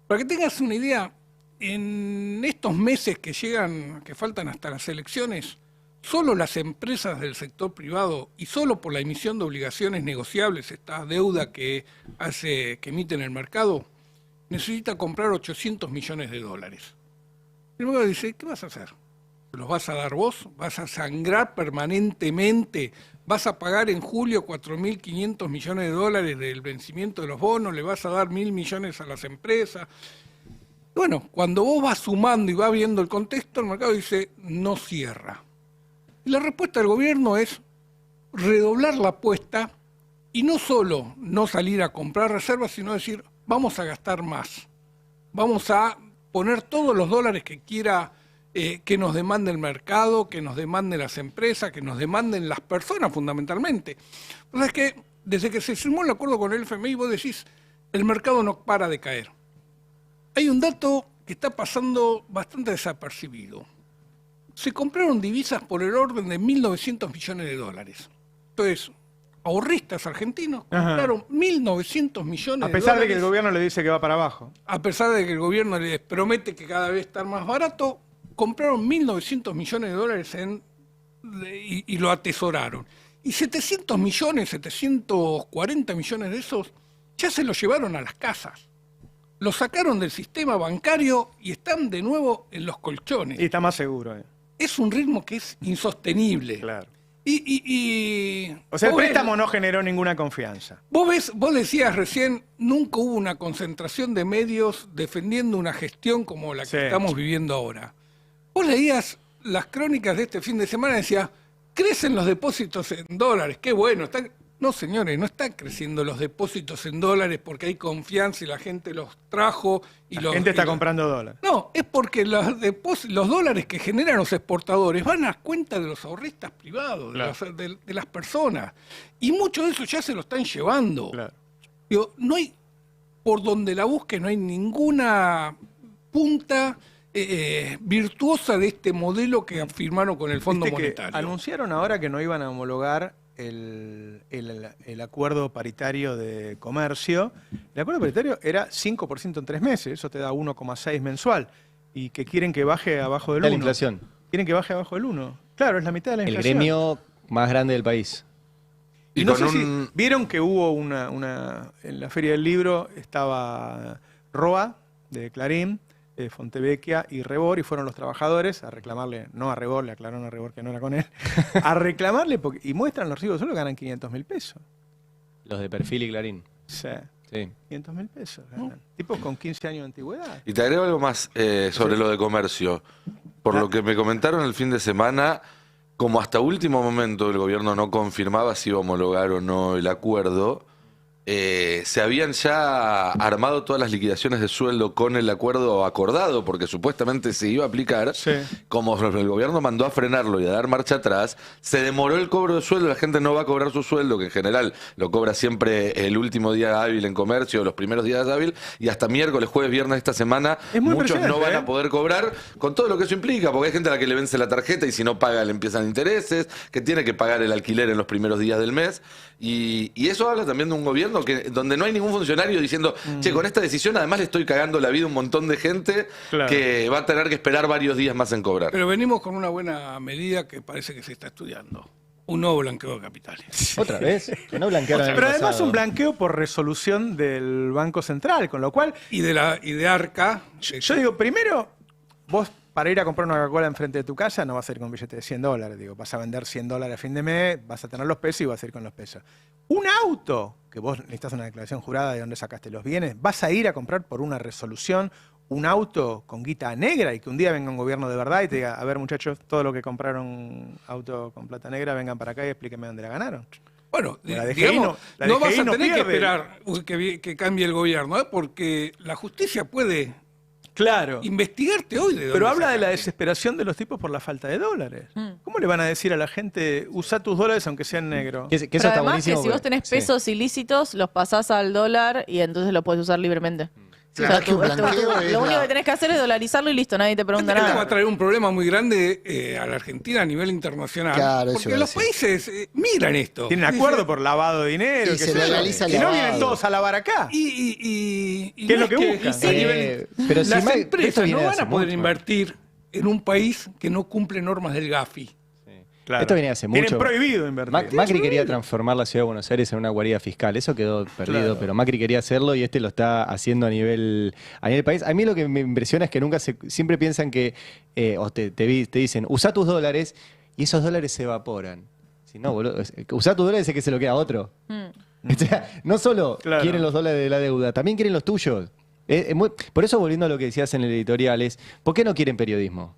Para que tengas una idea, en estos meses que llegan, que faltan hasta las elecciones, solo las empresas del sector privado y solo por la emisión de obligaciones negociables, esta deuda que emite en el mercado, necesita comprar 800 millones de dólares. El mercado dice, ¿qué vas a hacer? ¿Los vas a dar vos? ¿Vas a sangrar permanentemente? ¿Vas a pagar en julio 4.500 millones de dólares del vencimiento de los bonos? ¿Le vas a dar 1.000 millones a las empresas? Bueno, cuando vos vas sumando y vas viendo el contexto, el mercado dice, no cierra. Y la respuesta del gobierno es redoblar la apuesta y no solo no salir a comprar reservas, sino decir, vamos a gastar más. Vamos a poner todos los dólares que quiera que nos demande el mercado, que nos demanden las empresas, que nos demanden las personas fundamentalmente. O sea, es que desde que se firmó el acuerdo con el FMI, vos decís, el mercado no para de caer. Hay un dato que está pasando bastante desapercibido. Se compraron divisas por el orden de 1.900 millones de dólares. Entonces, ahorristas argentinos Ajá. compraron 1.900 millones A de pesar de dólares. que el gobierno le dice que va para abajo. A pesar de que el gobierno les promete que cada vez está más barato, compraron 1.900 millones de dólares y lo atesoraron. Y 700 millones, 740 millones de esos ya se los llevaron a las casas. Los sacaron del sistema bancario y están de nuevo en los colchones. Y está más seguro. Es un ritmo que es insostenible. Claro. O sea, el vos ves- préstamo no generó ninguna confianza. Vos decías recién, nunca hubo una concentración de medios defendiendo una gestión como la que Sí. estamos viviendo ahora. Vos leías las crónicas de este fin de semana y decías, crecen los depósitos en dólares, qué bueno. No, señores, no están creciendo los depósitos en dólares porque hay confianza y la gente los trajo. Y La gente está comprando dólares. No, es porque los dólares que generan los exportadores van a cuenta de los ahorristas privados, Claro. de las personas. Y mucho de eso ya se lo están llevando. Claro. Digo, no hay, por donde la busque, no hay ninguna punta virtuosa de este modelo que firmaron con el Fondo Viste que Monetario. anunciaron ahora que no iban a homologar el acuerdo paritario de comercio. El acuerdo paritario era 5% en 3 meses, eso te da 1,6 mensual. Y que quieren que baje abajo del La 1. inflación. Quieren que baje abajo del 1. Claro, es la mitad de la El inflación. gremio más grande del país. Y Y no con sé un- si vieron que hubo en la Feria del Libro estaba Roa, de Clarín, Fontevecchia y Rebor, y fueron los trabajadores a reclamarle, no a Rebor, le aclararon a Rebor que no era con él, a reclamarle, y muestran los recibos, solo ganan 500.000 pesos. Los de Perfil y Clarín. Sí, Sí. 500.000 pesos ganan. Tipos con 15 años de antigüedad. Y te agrego algo más sobre lo de comercio. Por lo que me comentaron el fin de semana, como hasta último momento el gobierno no confirmaba si iba a homologar o no el acuerdo, se habían ya armado todas las liquidaciones de sueldo con el acuerdo acordado, porque supuestamente se iba a aplicar. Sí. Como el gobierno mandó a frenarlo y a dar marcha atrás, se demoró el cobro de sueldo, la gente no va a cobrar su sueldo, que en general lo cobra siempre el último día hábil en comercio, los primeros días hábil, y hasta miércoles, jueves, viernes de esta semana, Es muy muchos no impresionante, van ¿eh? a poder cobrar, con todo lo que eso implica, porque hay gente a la que le vence la tarjeta y si no paga le empiezan intereses, que tiene que pagar el alquiler en los primeros días del mes, y eso habla también de un gobierno donde no hay ningún funcionario diciendo, che, con esta decisión además le estoy cagando la vida a un montón de gente Claro. que va a tener que esperar varios días más en cobrar. Pero venimos con una buena medida que parece que se está estudiando. Un nuevo blanqueo de capitales. ¿Otra vez? Que no blanquearon el Pero año además pasado. un blanqueo por resolución del Banco Central, con lo cual, Y de Arca. yo digo, primero, vos para ir a comprar una Coca-Cola enfrente de tu casa no vas a ir con un billete de $100, digo, vas a vender $100 a fin de mes, vas a tener los pesos y vas a ir con los pesos. Un auto, que vos necesitas una declaración jurada de dónde sacaste los bienes, vas a ir a comprar por una resolución un auto con guita negra y que un día venga un gobierno de verdad y te diga, a ver muchachos, todo lo que compraron auto con plata negra, vengan para acá y explíquenme dónde la ganaron. Bueno, La DGI digamos, la no DGI vas a no tener que pierde. esperar que cambie el gobierno, porque la justicia puede Claro. investigarte hoy de dónde Pero habla de la sacaste. desesperación de los tipos por la falta de dólares. ¿Cómo le van a decir a la gente, usa tus dólares aunque sean negros? Que eso Pero está además buenísimo. que si vos porque- tenés sí. pesos ilícitos, los pasás al dólar y entonces los puedes usar libremente. Claro, que un blanqueo es lo único la- que tenés que hacer es dolarizarlo y listo, nadie te pregunta Esto va a nada. traer un problema muy grande a la Argentina a nivel internacional. Claro, eso porque iba a los decir. países miran esto. Tienen Dicen, acuerdo por lavado de dinero. Y qué se sé yo. legaliza el Y no lavado. vienen todos a lavar acá. Y ¿Qué es no lo que buscan? a nivel- Pero si las esto empresas viene no de van hace a poder mucho. invertir en un país que no cumple normas del GAFI. Claro. Esto viene hace mucho. Tienen prohibido invertir. Macri quería transformar la ciudad de Buenos Aires en una guarida fiscal. Eso quedó perdido, Claro. pero Macri quería hacerlo y este lo está haciendo a nivel país. A mí lo que me impresiona es que siempre piensan que, o te dicen, usa tus dólares y esos dólares se evaporan. Si no, boludo, usá tus dólares es que se lo queda a otro. O sea, no solo Claro. quieren los dólares de la deuda, también quieren los tuyos. Por eso, volviendo a lo que decías en el editorial, es ¿por qué no quieren periodismo?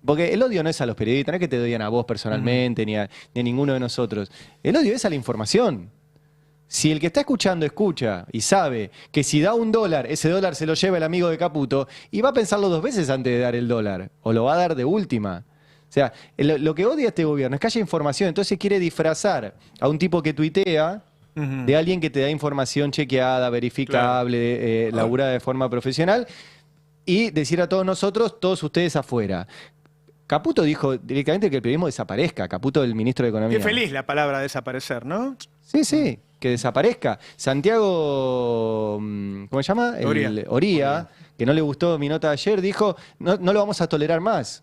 Porque el odio no es a los periodistas, no es que te odian a vos personalmente, ni a ninguno de nosotros. El odio es a la información. Si el que está escuchando escucha y sabe que si da $1, ese dólar se lo lleva el amigo de Caputo, y va a pensarlo 2 veces antes de dar el dólar, o lo va a dar de última. O sea, lo que odia este gobierno es que haya información, entonces quiere disfrazar a un tipo que tuitea de alguien que te da información chequeada, verificable, laburada de forma profesional, y decir a todos nosotros, todos ustedes afuera. Caputo dijo directamente que el periodismo desaparezca. Caputo, el ministro de Economía. Qué feliz la palabra desaparecer, ¿no? Sí, que desaparezca. Santiago, ¿cómo se llama? Oría, que no le gustó mi nota de ayer, dijo, no lo vamos a tolerar más.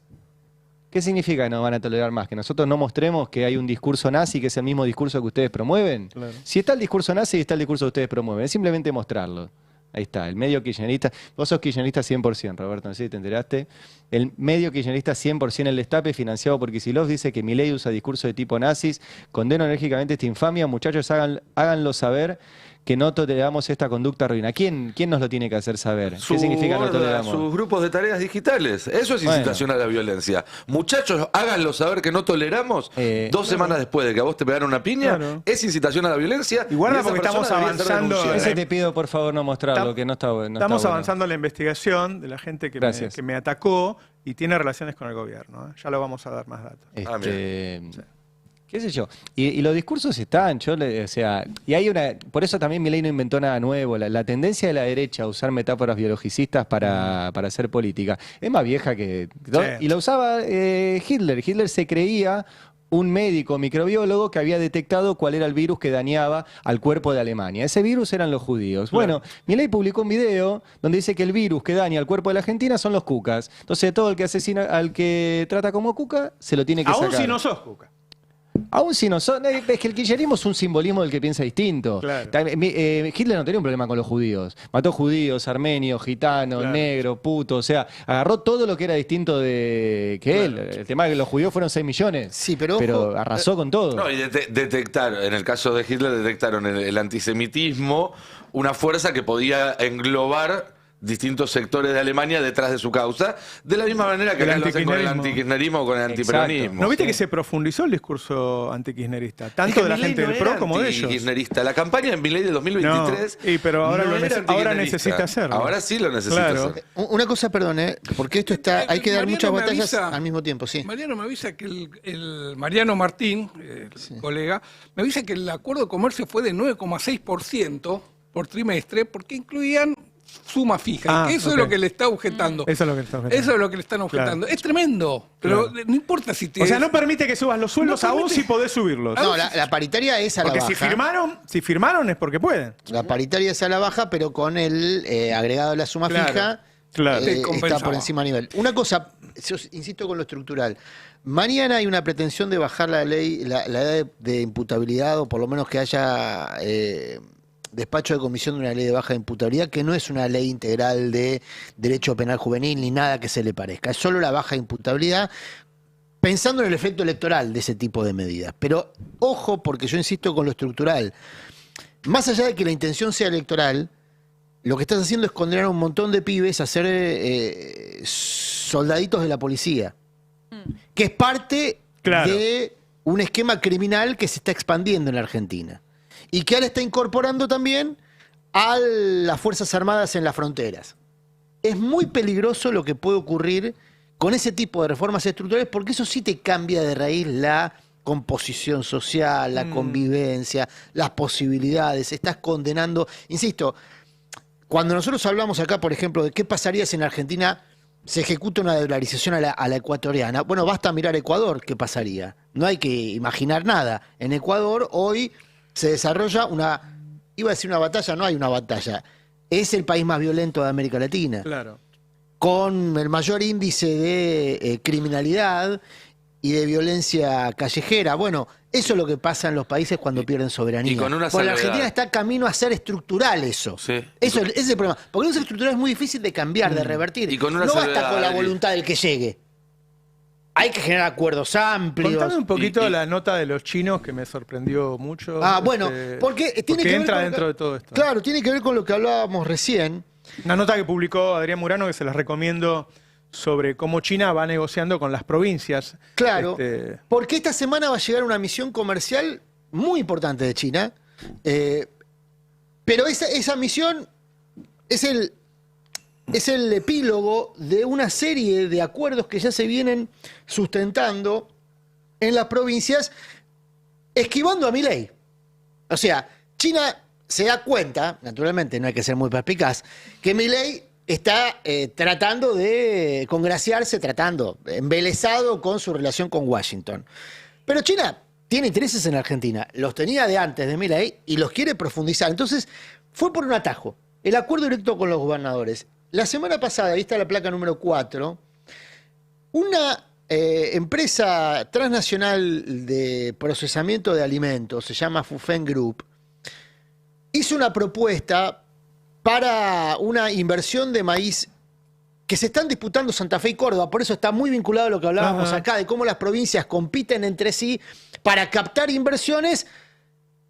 ¿Qué significa que no van a tolerar más? ¿Que nosotros no mostremos que hay un discurso nazi que es el mismo discurso que ustedes promueven? Claro. Si está el discurso nazi y está el discurso que ustedes promueven, es simplemente mostrarlo. Ahí está, el medio kirchnerista. Vos sos kirchnerista 100%, Roberto, no sé si te enteraste. El medio kirchnerista 100%, el Destape, financiado por Kicillof, dice que Milei usa discurso de tipo nazis. Condeno enérgicamente esta infamia. Muchachos, háganlo saber que no toleramos esta conducta ruina. ¿Quién nos lo tiene que hacer saber? ¿Qué significa no toleramos? Sus grupos de tareas digitales. Eso es incitación a la violencia. Muchachos, háganlo saber que no toleramos. 2 semanas después de que a vos te pegaron una piña, es incitación a la violencia. Y guarda esa porque persona estamos debería ser avanzando. denunciada. Ese te pido, por favor, no mostrarlo, que no está bueno. Estamos avanzando en la investigación de la gente que me atacó y tiene relaciones con el gobierno. Ya lo vamos a dar más datos. ¿Qué sé yo? Y los discursos están, y hay por eso también Milei no inventó nada nuevo. La tendencia de la derecha a usar metáforas biologicistas para hacer política es más vieja que... Y la usaba Hitler. Hitler se creía un médico microbiólogo que había detectado cuál era el virus que dañaba al cuerpo de Alemania. Ese virus eran los judíos. Claro. Bueno, Milei publicó un video donde dice que el virus que daña al cuerpo de la Argentina son los cucas. Entonces todo el que asesina al que trata como cuca se lo tiene que sacar. Aún si no sos cuca. Aún si no son. Es que el kirchnerismo es un simbolismo del que piensa distinto. Claro. Hitler no tenía un problema con los judíos. Mató judíos, armenios, gitanos, negros, putos. O sea, agarró todo lo que era distinto de que él. El tema es que los judíos fueron 6 millones. Sí, pero arrasó con todo. No, y detectaron, en el caso de Hitler, detectaron el antisemitismo, una fuerza que podía englobar distintos sectores de Alemania detrás de su causa, de la misma manera que lo hacen con el antikirchnerismo o con el antiperonismo. ¿No viste que se profundizó el discurso antikirchnerista? Tanto de la gente del PRO como de ellos. La campaña en Milei de 2023. No, pero ahora necesita hacerlo. Ahora sí lo necesita hacer. Una cosa, perdón, porque esto está, hay que dar muchas batallas al mismo tiempo, sí. Mariano me avisa que el Mariano Martín, el colega, me avisa que el acuerdo de comercio fue de 9,6% por trimestre, porque incluían suma fija. Eso es lo que le está objetando. Eso es lo que le está objetando. Eso es lo que le están objetando. Claro. Es tremendo, pero no importa si te... O sea, no permite que subas los sueldos aún si podés subirlos. No, la paritaria es a la baja. Porque si firmaron es porque pueden. La paritaria es a la baja, pero con el agregado de la suma fija está por encima a nivel. Una cosa, yo insisto con lo estructural. Mañana hay una pretensión de bajar la ley, la edad de imputabilidad, o por lo menos que haya... despacho de comisión de una ley de baja de imputabilidad, que no es una ley integral de derecho penal juvenil ni nada que se le parezca, es solo la baja de imputabilidad, pensando en el efecto electoral de ese tipo de medidas. Pero ojo, porque yo insisto con lo estructural, más allá de que la intención sea electoral, lo que estás haciendo es condenar a un montón de pibes a ser soldaditos de la policía, que es parte de un esquema criminal que se está expandiendo en la Argentina. Y que ahora está incorporando también a las Fuerzas Armadas en las fronteras. Es muy peligroso lo que puede ocurrir con ese tipo de reformas estructurales, porque eso sí te cambia de raíz la composición social, la convivencia, las posibilidades. Estás condenando. Insisto, cuando nosotros hablamos acá, por ejemplo, de qué pasaría si en Argentina se ejecuta una dolarización a la ecuatoriana, bueno, basta mirar Ecuador, ¿qué pasaría? No hay que imaginar nada. En Ecuador hoy se desarrolla iba a decir una batalla, no hay una batalla. Es el país más violento de América Latina. Claro. Con el mayor índice de criminalidad y de violencia callejera. Bueno, eso es lo que pasa en los países cuando pierden soberanía. Y con una Porque la Argentina está camino a ser estructural eso. Sí. Ese es el problema. Porque no ser estructural es muy difícil de cambiar, de revertir. Y con una no basta salvedad, con la voluntad del que llegue. Hay que generar acuerdos amplios. Contame un poquito la nota de los chinos que me sorprendió mucho. Bueno, porque tiene que entra ver dentro de todo esto. Claro, tiene que ver con lo que hablábamos recién. Una nota que publicó Adrián Murano que se las recomiendo sobre cómo China va negociando con las provincias. Claro, porque esta semana va a llegar una misión comercial muy importante de China, pero esa misión es el epílogo de una serie de acuerdos que ya se vienen sustentando en las provincias, esquivando a Milei. O sea, China se da cuenta, naturalmente no hay que ser muy perspicaz, que Milei está tratando de congraciarse, embelesado con su relación con Washington. Pero China tiene intereses en Argentina, los tenía de antes de Milei y los quiere profundizar. Entonces, fue por un atajo, el acuerdo directo con los gobernadores. La semana pasada, ahí está la placa número 4, una empresa transnacional de procesamiento de alimentos, se llama Fufen Group, hizo una propuesta para una inversión de maíz que se están disputando Santa Fe y Córdoba, por eso está muy vinculado a lo que hablábamos acá, de cómo las provincias compiten entre sí para captar inversiones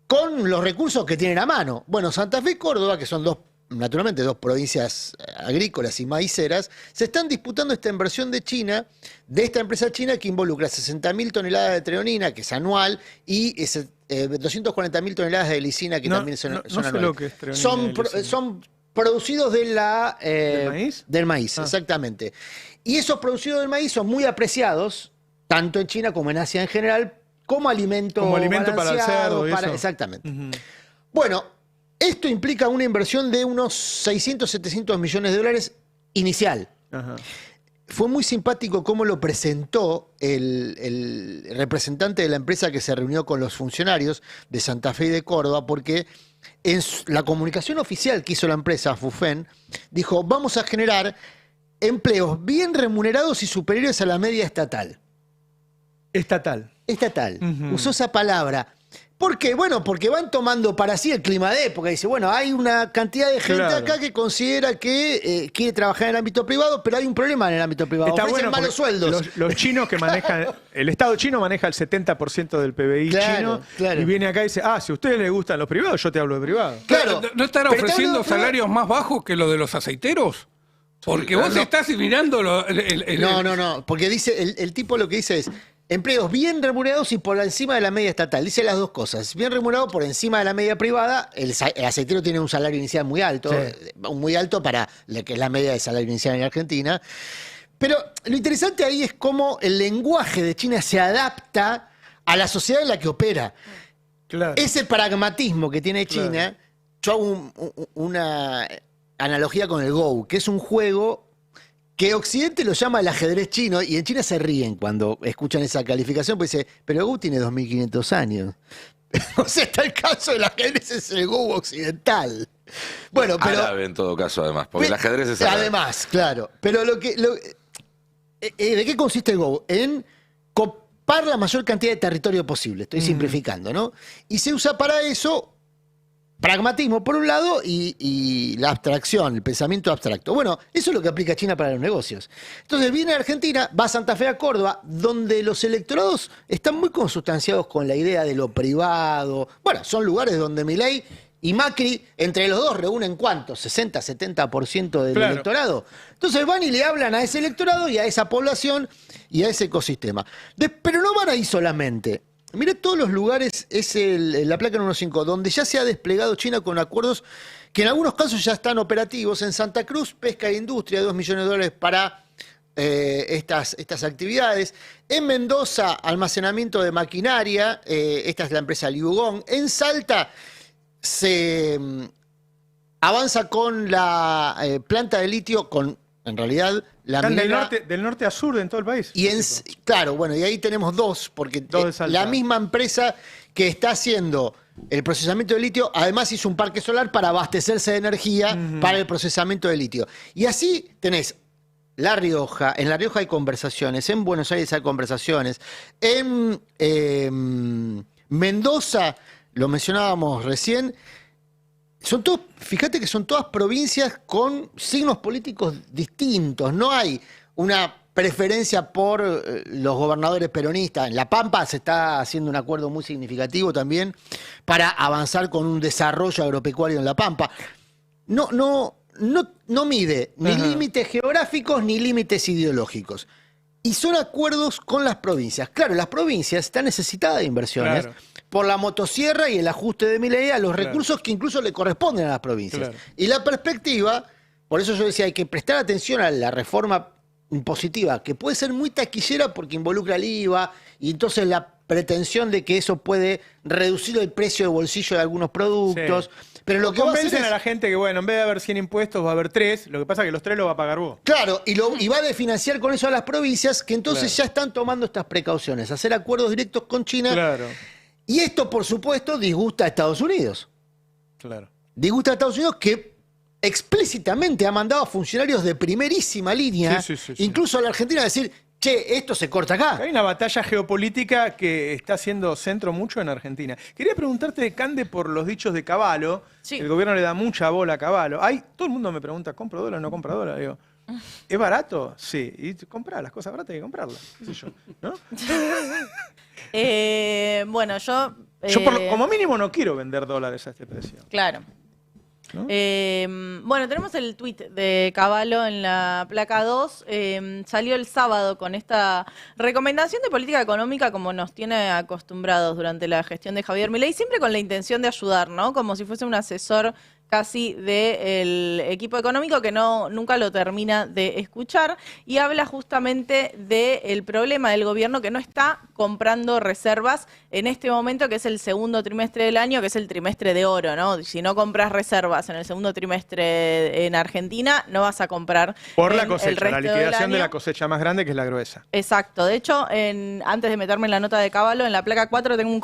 con los recursos que tienen a mano. Bueno, Santa Fe y Córdoba, que son naturalmente dos provincias agrícolas y maiceras, se están disputando esta inversión de China, de esta empresa china que involucra 60.000 toneladas de treonina, que es anual, y 240.000 toneladas de lisina, que también son anuales. Lo que es treonina Son producidos ¿Del maíz? Del maíz, exactamente. Y esos producidos del maíz son muy apreciados, tanto en China como en Asia en general, como alimento para el cerdo y eso. Exactamente. Bueno, esto implica una inversión de unos 600, 700 millones de dólares inicial. Ajá. Fue muy simpático cómo lo presentó el representante de la empresa que se reunió con los funcionarios de Santa Fe y de Córdoba, porque en la comunicación oficial que hizo la empresa, Fufen, dijo, vamos a generar empleos bien remunerados y superiores a la media estatal. Estatal. Usó esa palabra. ¿Por qué? Bueno, porque van tomando para sí el clima de época. Dice, bueno, hay una cantidad de gente acá que considera que quiere trabajar en el ámbito privado, pero hay un problema en el ámbito privado. Está Ofrecen bueno malos sueldos. Los chinos que manejan, el Estado chino maneja el 70% del PBI chino, claro. y viene acá y dice, si a ustedes les gustan los privados, yo te hablo de privado. Claro. ¿No estará Pero ofreciendo está hablando- salarios más bajos que los de los aceiteros? Porque vos estás mirando No, porque dice, el tipo lo que dice es, empleos bien remunerados y por encima de la media estatal. Dice las dos cosas. Bien remunerado por encima de la media privada. El aceitero tiene un salario inicial muy alto, muy alto para lo que es la media de salario inicial en Argentina. Pero lo interesante ahí es cómo el lenguaje de China se adapta a la sociedad en la que opera. Claro. Ese pragmatismo que tiene China, yo hago una analogía con el Go, que es un juego que Occidente lo llama el ajedrez chino, y en China se ríen cuando escuchan esa calificación, porque dice, pero el Go tiene 2.500 años. O sea, está el caso del ajedrez, es el Go occidental. Bueno, pero... Árabe en todo caso, además, porque el ajedrez es árabe. Además, claro. Pero ¿de qué consiste el Go? En copar la mayor cantidad de territorio posible. Estoy simplificando, ¿no? Y se usa para eso pragmatismo por un lado y la abstracción, el pensamiento abstracto. Bueno, eso es lo que aplica China para los negocios. Entonces viene a Argentina, va a Santa Fe, a Córdoba, donde los electorados están muy consustanciados con la idea de lo privado. Bueno, son lugares donde Milei y Macri, entre los dos, reúnen ¿cuánto? 60, 70% del electorado. Entonces van y le hablan a ese electorado y a esa población y a ese ecosistema. Pero no van ahí solamente. Mirá todos los lugares, es la placa número 5, donde ya se ha desplegado China con acuerdos que en algunos casos ya están operativos. En Santa Cruz, pesca e industria, 2 millones de dólares para estas actividades. En Mendoza, almacenamiento de maquinaria, esta es la empresa Liugong. En Salta se avanza con la planta de litio, en realidad la Están minera... del norte a sur en todo el país. Y claro, bueno, y ahí tenemos dos, porque la misma empresa que está haciendo el procesamiento de litio, además hizo un parque solar para abastecerse de energía para el procesamiento de litio. Y así tenés La Rioja, en La Rioja hay conversaciones, en Buenos Aires hay conversaciones, en Mendoza, lo mencionábamos recién, fíjate que son todas provincias con signos políticos distintos. No hay una preferencia por los gobernadores peronistas. En La Pampa se está haciendo un acuerdo muy significativo también para avanzar con un desarrollo agropecuario en La Pampa. No mide ni límites geográficos ni límites ideológicos. Y son acuerdos con las provincias. Claro, las provincias están necesitadas de inversiones por la motosierra y el ajuste de Milei a los recursos que incluso le corresponden a las provincias. Y la perspectiva, por eso yo decía, hay que prestar atención a la reforma impositiva, que puede ser muy taquillera porque involucra el IVA, y entonces la pretensión de que eso puede reducir el precio de bolsillo de algunos productos. Pero lo que convencen a la gente que, bueno, en vez de haber 100 impuestos va a haber 3, lo que pasa es que los 3 los va a pagar vos. Claro, y va a desfinanciar con eso a las provincias que entonces ya están tomando estas precauciones, hacer acuerdos directos con China. Y esto, por supuesto, disgusta a Estados Unidos. Claro. Disgusta a Estados Unidos que explícitamente ha mandado a funcionarios de primerísima línea, Sí. incluso a la Argentina, a decir, che, esto se corta acá. Hay una batalla geopolítica que está haciendo centro mucho en Argentina. Quería preguntarte, Cande, por los dichos de Cavallo. Sí. El gobierno le da mucha bola a Cavallo. Todo el mundo me pregunta, ¿compro dólar o no compro dólar? Digo, ¿es barato? Sí. Y comprar las cosas baratas hay que comprarlas. ¿Qué sé yo? ¿No? Bueno, yo... Yo como mínimo no quiero vender dólares a este precio. Claro. ¿No? Bueno, tenemos el tuit de Cavallo en la placa 2. Salió el sábado con esta recomendación de política económica como nos tiene acostumbrados durante la gestión de Javier Milei, siempre con la intención de ayudar, ¿no? Como si fuese un asesor casi del equipo económico que nunca lo termina de escuchar, y habla justamente del problema del gobierno que no está comprando reservas en este momento, que es el segundo trimestre del año, que es el trimestre de oro, ¿no? Si no compras reservas en el segundo trimestre en Argentina, no vas a comprar Por la en el cosecha, resto la del liquidación de año. la cosecha más grande, que es la gruesa. Exacto. De hecho, antes de meterme en la nota de Cavallo, en la placa 4 tengo un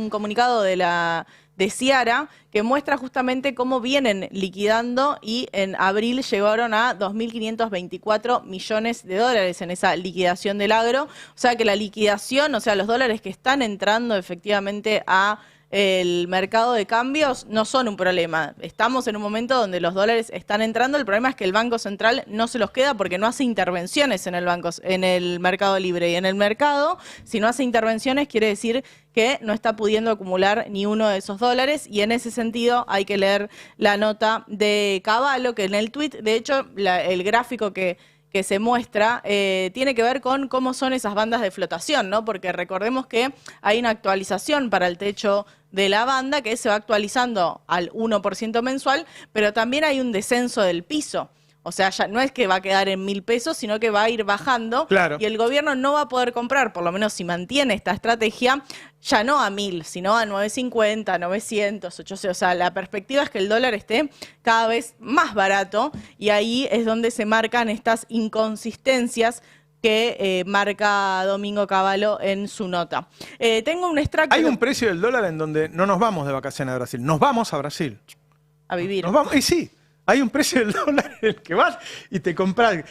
comunicado de Ciara que muestra justamente cómo vienen liquidando, y en abril llegaron a 2.524 millones de dólares en esa liquidación del agro. O sea que la liquidación, o sea, los dólares que están entrando efectivamente a el mercado de cambios no son un problema. Estamos en un momento donde los dólares están entrando. El problema es que el Banco Central no se los queda porque no hace intervenciones en el mercado libre. Y en el mercado, si no hace intervenciones, quiere decir que no está pudiendo acumular ni uno de esos dólares. Y en ese sentido hay que leer la nota de Cavallo, que en el tuit, de hecho, el gráfico que se muestra tiene que ver con cómo son esas bandas de flotación, ¿no? Porque recordemos que hay una actualización para el techo de la banda que se va actualizando al 1% mensual, pero también hay un descenso del piso. O sea, ya no es que va a quedar en 1.000 pesos, sino que va a ir bajando. Claro. Y el gobierno no va a poder comprar, por lo menos si mantiene esta estrategia, ya no a 1.000, sino a 950, 900, 800. O sea, la perspectiva es que el dólar esté cada vez más barato, y ahí es donde se marcan estas inconsistencias que marca Domingo Cavallo en su nota. Tengo un extracto... Hay un precio del dólar en donde no nos vamos de vacaciones a Brasil, nos vamos a Brasil. a vivir. Nos vamos, y sí, hay un precio del dólar en el que vas y te compras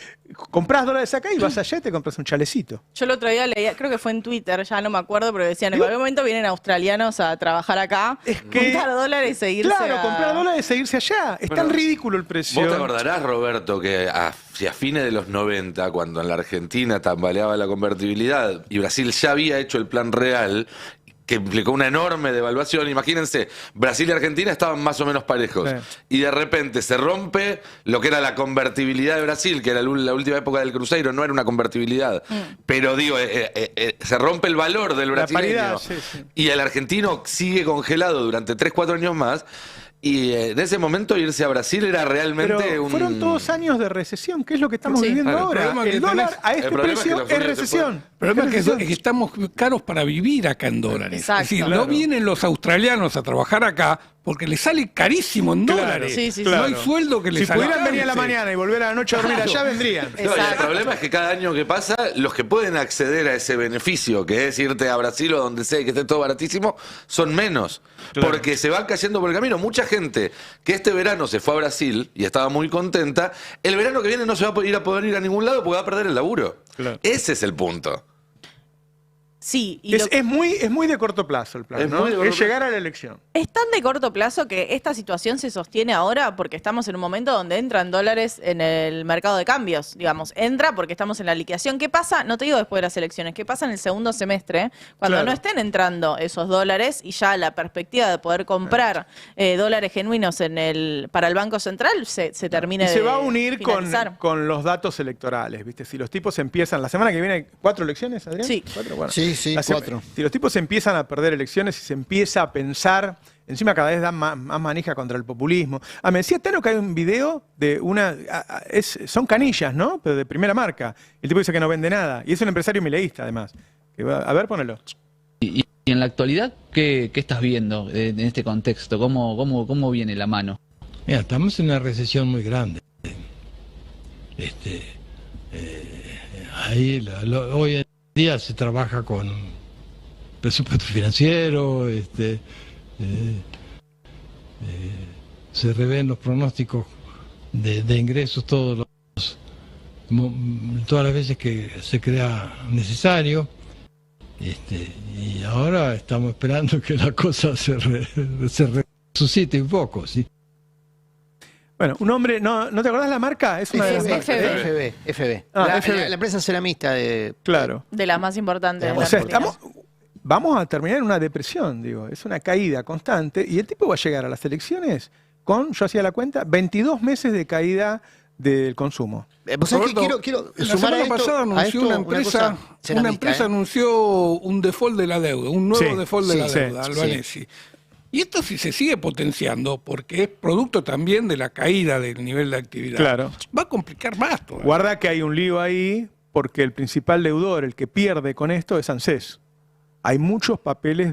dólares acá y vas allá y te compras un chalecito. Yo el otro día leía, creo que fue en Twitter, ya no me acuerdo, pero decían, en algún momento vienen australianos a trabajar acá, juntar dólares y seguirse Claro, comprar dólares y seguirse allá. Es tan ridículo el precio. Vos te acordarás, Roberto, que hacia fines de los 90, cuando en la Argentina tambaleaba la convertibilidad y Brasil ya había hecho el plan real, que implicó una enorme devaluación. Imagínense, Brasil y Argentina estaban más o menos parejos. Sí. Y de repente se rompe lo que era la convertibilidad de Brasil, que era la última época del Cruzeiro, no era una convertibilidad. Pero digo, se rompe el valor del La brasileño. paridad, sí. Y el argentino sigue congelado durante 3, 4 años más. Y en ese momento irse a Brasil era realmente Pero fueron todos años de recesión, que es lo que estamos Sí. viviendo Claro, ahora. el problema El que dólar tenés- a este el problema es que precio los es fondos recesión. El problema es recesión. que estamos caros para vivir acá en dólares. Exacto. Es decir, Claro. no vienen los australianos a trabajar acá porque les sale carísimo en Claro, dólares. Sí, sí, sí. No hay sueldo que les Si pudieran alcance. venir a la mañana y volver a la noche a dormir allá, vendrían. No, y el Exacto. problema es que cada año que pasa, los que pueden acceder a ese beneficio, que es irte a Brasil o donde sea y que esté todo baratísimo, son menos. Claro. Porque se van cayendo por el camino. Mucha gente que este verano se fue a Brasil y estaba muy contenta, el verano que viene no se va a poder ir a ningún lado porque va a perder el laburo. Claro. Ese es el punto. Sí, y Es muy de corto plazo el plan, Es ¿no? muy de corto Es llegar a la elección. es tan de corto plazo que esta situación se sostiene ahora porque estamos en un momento donde entran dólares en el mercado de cambios, digamos. Entra porque estamos en la liquidación. ¿Qué pasa? No te digo después de las elecciones. ¿Qué pasa en el segundo semestre? Cuando Claro. no estén entrando esos dólares y ya la perspectiva de poder comprar dólares genuinos para el Banco Central se termine Y de se va a unir finalizar. con los datos electorales, ¿viste? Si los tipos empiezan, la semana que viene hay 4 elecciones, Adrián. Sí. 4, bueno. Sí, sí, La 4. Si los tipos empiezan a perder elecciones y se empieza a pensar, encima cada vez dan más manija contra el populismo. Me decía Tano que hay un video de son canillas, ¿no? Pero de primera marca. El tipo dice que no vende nada. Y es un empresario mileísta, además. A ver, ponelo. Y en la actualidad, ¿qué estás viendo en este contexto? ¿Cómo viene la mano? Mira, estamos en una recesión muy grande. Hoy en día se trabaja con presupuesto financiero, se revén los pronósticos de ingresos todas las veces que se crea necesario. Y ahora estamos esperando que la cosa se resucite un poco, ¿sí? Bueno, un hombre, ¿no te acordás la marca? Es una de las marcas. FB. Ah, La FB. empresa ceramista de... Claro. De las más importantes. de la O sea, Argentina. vamos a terminar en una depresión, digo. Es una caída constante y el tipo va a llegar a las elecciones con, yo hacía la cuenta, 22 meses de caída del consumo. Vos sabés que Roberto, quiero la sumar semana a esto, pasada anunció a una esto empresa, cosa ceramista, anunció un default de la deuda, un nuevo Sí, default de sí, la sí, deuda, sí. Albanesi. Y esto si se sigue potenciando, porque es producto también de la caída del nivel de actividad, Claro. va a complicar más todavía. Guarda que hay un lío ahí porque el principal deudor, el que pierde con esto, es ANSES. Hay muchos papeles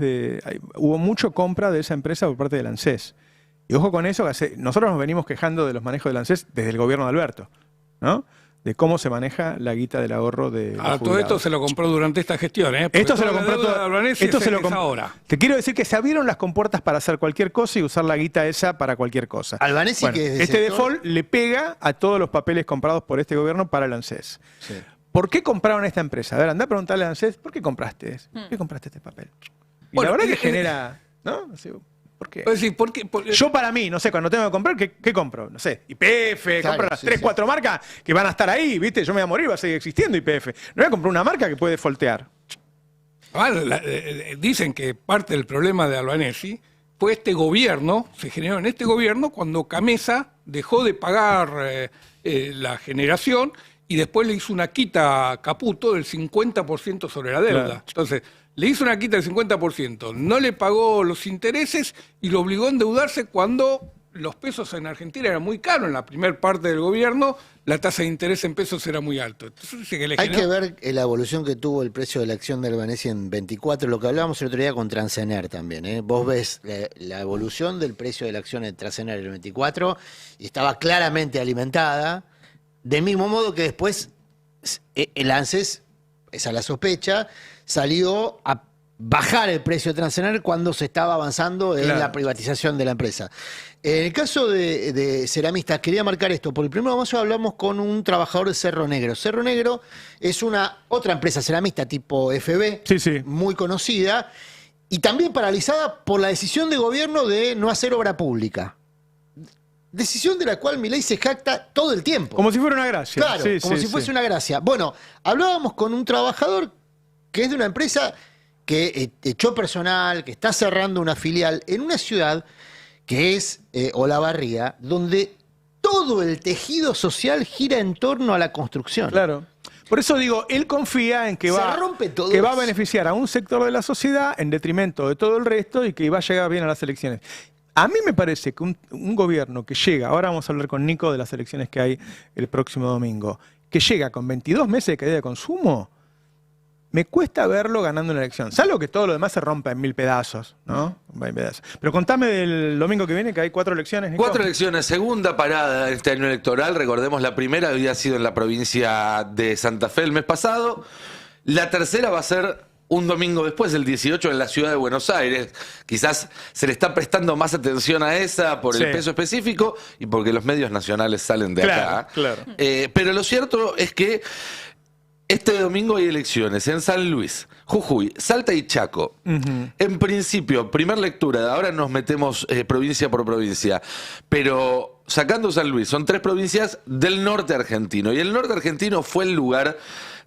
hubo mucha compra de esa empresa por parte del ANSES. Y ojo con eso, que nosotros nos venimos quejando de los manejos del ANSES desde el gobierno de Alberto, ¿no? De cómo se maneja la guita del ahorro de los todo esto jubilados. se lo compró durante esta gestión, ¿eh? Porque Esto se toda lo la compró deuda todo. de Albanesi Esto es se lo ahora. Te quiero decir que se abrieron las compuertas para hacer cualquier cosa y usar la guita esa para cualquier cosa. Albanesi, Bueno, que es del este sector- default le pega a todos los papeles comprados por este gobierno para el ANSES. Sí. ¿Por qué compraron esta empresa? A ver, anda a preguntarle al ANSES, ¿por qué compraste? ¿Por qué compraste este papel? Y Bueno, la verdad que genera, ¿no? Así, ¿por qué? Es decir, ¿por qué? Yo para mí, no sé, cuando tengo que comprar, ¿qué compro? No sé, YPF, Claro, compro las sí, 3, sí. 4 marcas que van a estar ahí, ¿viste? Yo me voy a morir, va a seguir existiendo YPF. No voy a comprar una marca que puede foltear. Dicen que parte del problema de Albanesi fue este gobierno, se generó en este gobierno cuando Camesa dejó de pagar la generación y después le hizo una quita a Caputo del 50% sobre la deuda. Claro. Entonces, le hizo una quita del 50%, no le pagó los intereses y lo obligó a endeudarse cuando los pesos en Argentina eran muy caros. En la primera parte del gobierno, la tasa de interés en pesos era muy alto. Entonces, dice que le Hay generó- que ver la evolución que tuvo el precio de la acción de Albanesi en 24, lo que hablábamos el otro día con Transener también. Vos ves la evolución del precio de la acción de Transener en el 24 y estaba claramente alimentada, del mismo modo que después el ANSES, esa es la sospecha, salió a bajar el precio de Transener cuando se estaba avanzando en Claro. la privatización de la empresa. En el caso de ceramistas, quería marcar esto. Por el 1 de mayo hablamos con un trabajador de Cerro Negro. Cerro Negro es otra empresa ceramista tipo FB, Sí, sí. muy conocida, y también paralizada por la decisión de gobierno de no hacer obra pública. Decisión de la cual Milei se jacta todo el tiempo. Como si fuera una gracia. Claro, Sí, como sí, si sí. fuese una gracia. Bueno, hablábamos con un trabajador que es de una empresa que echó personal, que está cerrando una filial en una ciudad que es Olavarría, donde todo el tejido social gira en torno a la construcción. Claro. Por eso digo, él confía en que Se va rompe todo a eso. beneficiar a un sector de la sociedad en detrimento de todo el resto y que va a llegar bien a las elecciones. A mí me parece que un gobierno que llega, ahora vamos a hablar con Nico de las elecciones que hay el próximo domingo, que llega con 22 meses de caída de consumo, me cuesta verlo ganando una elección. Salvo que todo lo demás se rompa en 1000 pedazos, ¿no? En pedazos. Pero contame del domingo que viene, que hay 4 elecciones, Nico. 4 elecciones, segunda parada en este año electoral. Recordemos, la primera había sido en la provincia de Santa Fe el mes pasado. La tercera va a ser un domingo después, el 18, en la ciudad de Buenos Aires. Quizás se le está prestando más atención a esa por Sí. el peso específico y porque los medios nacionales salen de Claro, acá. claro. Pero lo cierto es que este domingo hay elecciones en San Luis, Jujuy, Salta y Chaco. En principio, primer lectura, ahora nos metemos provincia por provincia, pero sacando San Luis, son 3 provincias del norte argentino. Y el norte argentino fue el lugar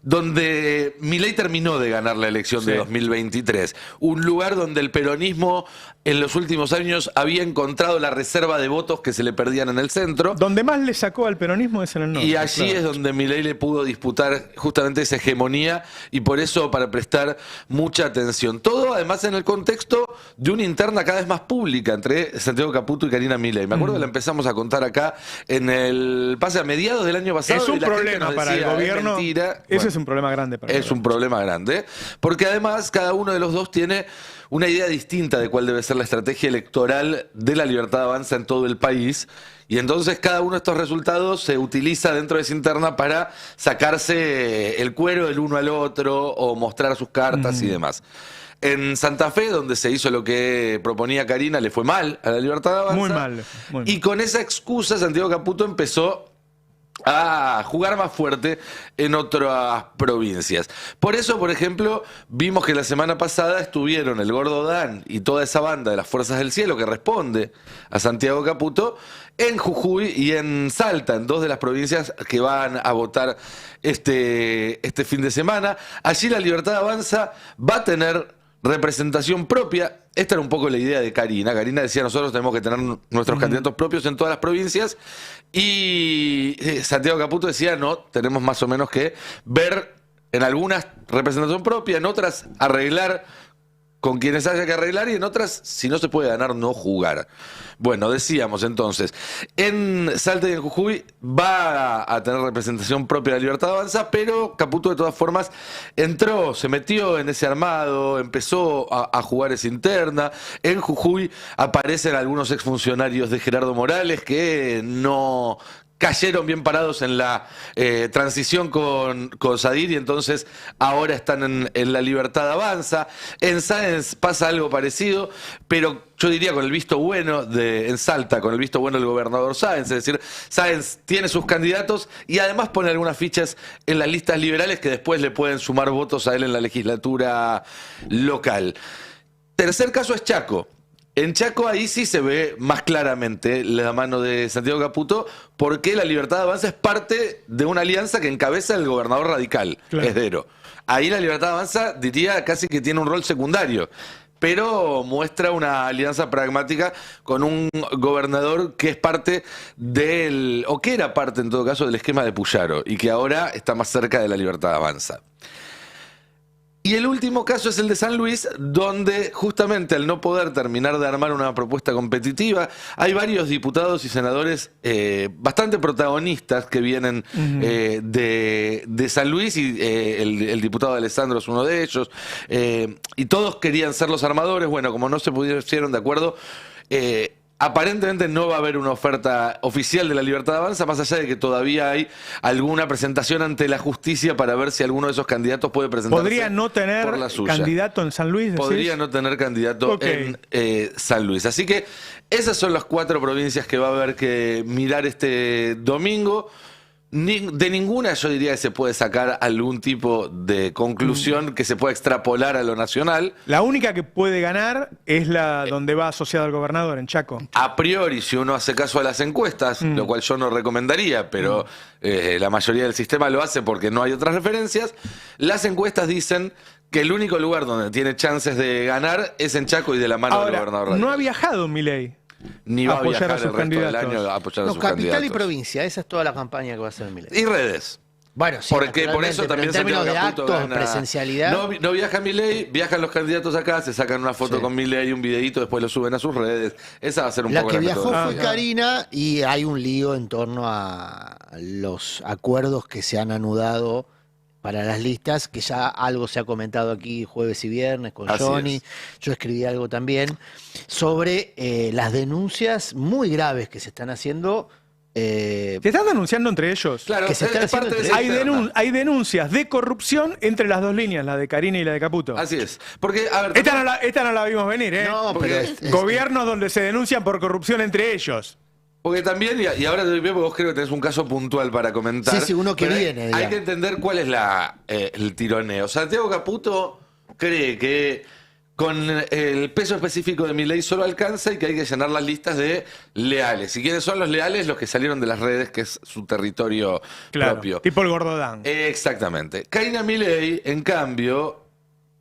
donde Milei terminó de ganar la elección de Sí. 2023. Un lugar donde el peronismo en los últimos años había encontrado la reserva de votos que se le perdían en el centro. Donde más le sacó al peronismo es en el norte. Y allí claro. es donde Milei le pudo disputar justamente esa hegemonía y por eso para prestar mucha atención. Todo además en el contexto de una interna cada vez más pública entre Santiago Caputo y Karina Milei. Me acuerdo que la empezamos a contar acá en el pase a mediados del año pasado. Es y un la gente problema nos para decía, el gobierno. "Es mentira". Ese Bueno, es un problema grande para el es un problema grande, porque además cada uno de los dos tiene una idea distinta de cuál debe ser la estrategia electoral de la Libertad Avanza en todo el país, y entonces cada uno de estos resultados se utiliza dentro de esa interna para sacarse el cuero el uno al otro o mostrar sus cartas y demás. En Santa Fe, donde se hizo lo que proponía Karina, le fue mal a la Libertad Avanza. Muy mal. Y con esa excusa, Santiago Caputo empezó a jugar más fuerte en otras provincias. Por eso, por ejemplo, vimos que la semana pasada estuvieron el Gordo Dan y toda esa banda de las Fuerzas del Cielo que responde a Santiago Caputo en Jujuy y en Salta, en 2 de las provincias que van a votar este fin de semana. Allí la Libertad Avanza va a tener representación propia. Esta era un poco la idea de Karina. Karina decía, nosotros tenemos que tener nuestros candidatos propios en todas las provincias. Y Santiago Caputo decía, no, tenemos más o menos que ver en algunas representación propia, en otras arreglar con quienes haya que arreglar y en otras, si no se puede ganar, no jugar. Bueno, decíamos entonces, en Salta y en Jujuy va a tener representación propia de la Libertad Avanza, pero Caputo de todas formas entró, se metió en ese armado, empezó a jugar esa interna. En Jujuy aparecen algunos exfuncionarios de Gerardo Morales que no cayeron bien parados en la transición con Sadir y entonces ahora están en la Libertad Avanza. En Sáenz pasa algo parecido, pero yo diría con el visto bueno en Salta, con el visto bueno del gobernador Sáenz, es decir, Sáenz tiene sus candidatos y además pone algunas fichas en las listas liberales que después le pueden sumar votos a él en la legislatura local. Tercer caso es Chaco. En Chaco ahí sí se ve más claramente la mano de Santiago Caputo porque la Libertad Avanza es parte de una alianza que encabeza el gobernador radical, Claro. Esdero. Ahí la Libertad Avanza diría casi que tiene un rol secundario, pero muestra una alianza pragmática con un gobernador que es parte o que era parte en todo caso del esquema de Puyaro y que ahora está más cerca de la Libertad Avanza. Y el último caso es el de San Luis, donde justamente al no poder terminar de armar una propuesta competitiva, hay varios diputados y senadores bastante protagonistas que vienen de San Luis, y el diputado Alessandro es uno de ellos, y todos querían ser los armadores. Bueno, como no se pusieron de acuerdo, aparentemente no va a haber una oferta oficial de la Libertad Avanza, más allá de que todavía hay alguna presentación ante la justicia para ver si alguno de esos candidatos puede presentarse. ¿Podría no tener por la suya. candidato en San Luis? decís? Podría no tener candidato Ok. en San Luis. Así que esas son las 4 provincias que va a haber que mirar este domingo. De ninguna yo diría que se puede sacar algún tipo de conclusión que se pueda extrapolar a lo nacional. La única que puede ganar es la donde va asociado al gobernador, en Chaco. A priori, si uno hace caso a las encuestas, lo cual yo no recomendaría, pero la mayoría del sistema lo hace porque no hay otras referencias, las encuestas dicen que el único lugar donde tiene chances de ganar es en Chaco y de la mano del Ahora, gobernador no ha radical. viajado Milei. Ni va a apoyar a viajar sus el resto del candidatos. año a apoyar a No, sus capital candidatos. y provincia, esa es toda la campaña que va a hacer Milei. Y redes. Bueno, sí, Porque por eso naturalmente, pero también en términos de Santiago Caputo actos, gana. presencialidad. No viaja Milei, viajan los candidatos acá, se sacan una foto Sí. con Milei, un videíto, después lo suben a sus redes. Esa va a ser un La poco que la viajó metodología. fue Karina y hay un lío en torno a los acuerdos que se han anudado para las listas, que ya algo se ha comentado aquí jueves y viernes con Así Johnny. es. Yo escribí algo también sobre las denuncias muy graves que se están haciendo. Se están denunciando entre ellos. Claro, que se están es parte haciendo de esa Hay, interna. hay denuncias de corrupción entre las dos líneas, la de Karina y la de Caputo. Así es. Porque, a ver, Esta no la vimos venir, ¿eh? No, porque pero Gobiernos donde se denuncian por corrupción entre ellos. porque también, y ahora te doy pie porque vos creo que tenés un caso puntual para comentar. Sí, sí, uno que pero viene, Hay digamos. que entender cuál es el tironeo. Santiago Caputo cree que con el peso específico de Milei solo alcanza y que hay que llenar las listas de leales. ¿Y quiénes son los leales? Los que salieron de las redes, que es su territorio Claro. propio. Tipo el Gordodán. Exactamente. Karina Milei, en cambio,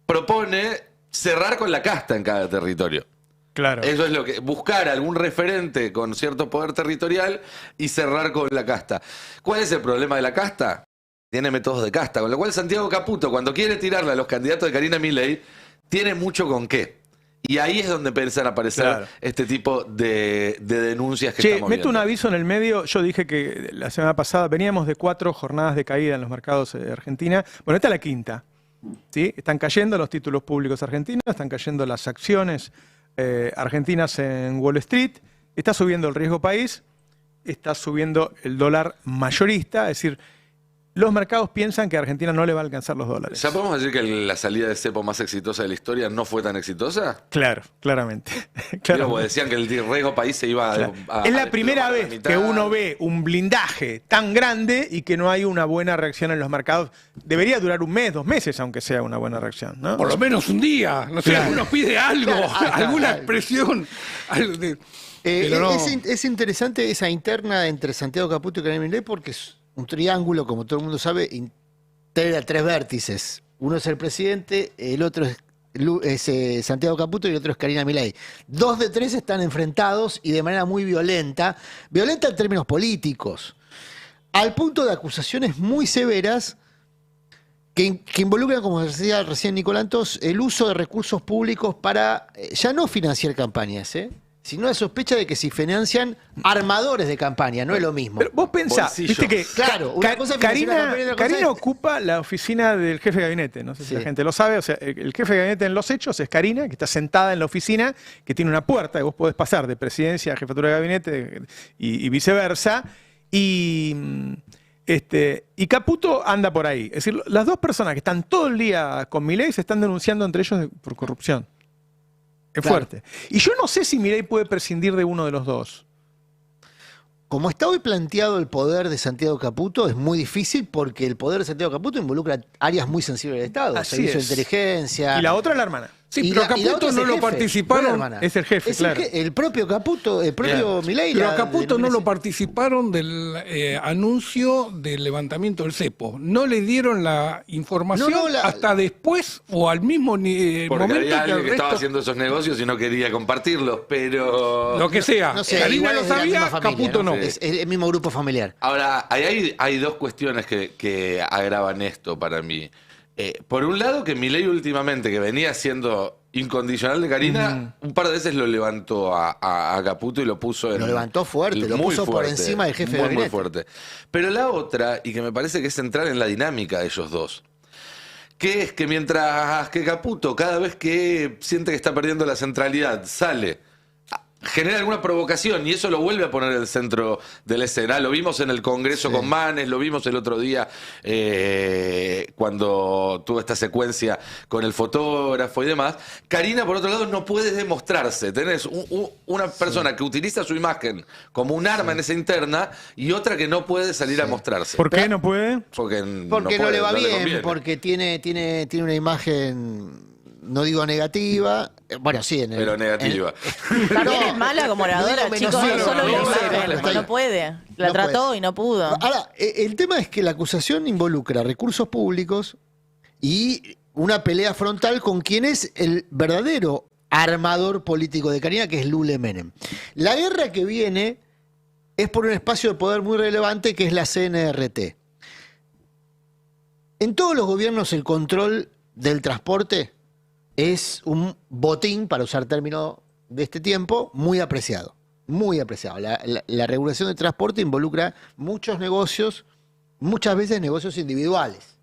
propone cerrar con la casta en cada territorio. Claro. Eso es lo que buscar algún referente con cierto poder territorial y cerrar con la casta. ¿Cuál es el problema de la casta? Tiene métodos de casta, con lo cual Santiago Caputo, cuando quiere tirarle a los candidatos de Karina Milei, tiene mucho con qué. Y ahí es donde empiezan a aparecer Claro. este tipo de denuncias que Che, estamos meto un viendo. aviso en el medio. Yo dije que la semana pasada veníamos de 4 jornadas de caída en los mercados de Argentina. Bueno, esta es la quinta. ¿Sí? Están cayendo los títulos públicos argentinos, están cayendo las acciones argentinas en Wall Street, está subiendo el riesgo país, está subiendo el dólar mayorista, es decir, los mercados piensan que a Argentina no le va a alcanzar los dólares. ¿Ya podemos decir que la salida de cepo más exitosa de la historia no fue tan exitosa? Claro, claramente. Digo, porque decían que el riesgo país se iba Claro. a Es la primera desplomar a la vez mitad. que uno ve un blindaje tan grande y que no hay una buena reacción en los mercados. Debería durar 1 mes, 2 meses, aunque sea una buena reacción, ¿no? Por lo menos un día, no sé, Claro. uno pide algo, alguna expresión. Pero no. Es interesante esa interna entre Santiago Caputo y Karina Milei porque es un triángulo, como todo el mundo sabe, integra 3 vértices. Uno es el presidente, el otro es Santiago Caputo y el otro es Karina Milei. 2 de 3 están enfrentados y de manera muy violenta en términos políticos, al punto de acusaciones muy severas que involucran, como decía recién Nicolantos, el uso de recursos públicos para ya no financiar campañas, sino la sospecha de que si financian armadores de campaña, no es lo mismo. Pero vos pensás, Bolsillos. viste que Claro, una cosa es financiar la campaña y otra cosa Karina es- ocupa la oficina del jefe de gabinete, no sé si Sí. la gente lo sabe, o sea, el jefe de gabinete en los hechos es Karina, que está sentada en la oficina, que tiene una puerta, y vos podés pasar de presidencia a jefatura de gabinete y viceversa, y Caputo anda por ahí. Es decir, las 2 personas que están todo el día con Milei se están denunciando entre ellos por corrupción. Es Claro. fuerte. Y yo no sé si Milei puede prescindir de uno de los dos. Como está hoy planteado el poder de Santiago Caputo, es muy difícil porque el poder de Santiago Caputo involucra áreas muy sensibles del Estado, Así servicio de es. inteligencia. Y la otra es la hermana. Sí, Y pero la- y la Caputo otra es no el lo jefe, participaron. no la hermana. Es el jefe, claro. El propio Caputo, el propio Claro. Milei. Pero la a Caputo no lo denominación. participaron del anuncio del levantamiento del cepo. No le dieron la información No, hasta después o al mismo Porque momento había que alguien el que estaba resto. haciendo esos negocios y no quería compartirlos, pero... Lo que sea. No sé, Karina igual lo es de la sabía, misma familia, Caputo no. Es el mismo grupo familiar. Ahora, hay 2 cuestiones que agravan esto para mí. Por un lado, que Milei últimamente, que venía siendo incondicional de Karina, un par de veces lo levantó a Caputo y lo puso en... Lo levantó fuerte, lo muy puso por encima del jefe de muy, gabinete. Muy fuerte. Pero la otra, y que me parece que es central en la dinámica de ellos dos, que es que mientras que Caputo, cada vez que siente que está perdiendo la centralidad, sale, genera alguna provocación y eso lo vuelve a poner en el centro de la escena. Lo vimos en el Congreso con Manes, lo vimos el otro día cuando tuvo esta secuencia con el fotógrafo y demás. Karina, por otro lado, no puede demostrarse. Tenés una persona que utiliza su imagen como un arma en esa interna y otra que no puede salir a mostrarse. ¿Por qué no puede? Porque Porque no, puede, le va bien, conviene. porque tiene una imagen, no digo negativa, bueno, sí, Pero negativa. Claro, Él es mala como no oradora, digo chicos, menos no cero, solo la no, imagen, cero, está no bien. puede. La No trató puede. y no pudo. Ahora, el tema es que la acusación involucra recursos públicos y una pelea frontal con quien es el verdadero armador político de Karina, que es Lule Menem. La guerra que viene es por un espacio de poder muy relevante que es la CNRT. En todos los gobiernos el control del transporte es un botín, para usar términos de este tiempo, muy apreciado. Muy apreciado. La regulación del transporte involucra muchos negocios, muchas veces negocios individuales.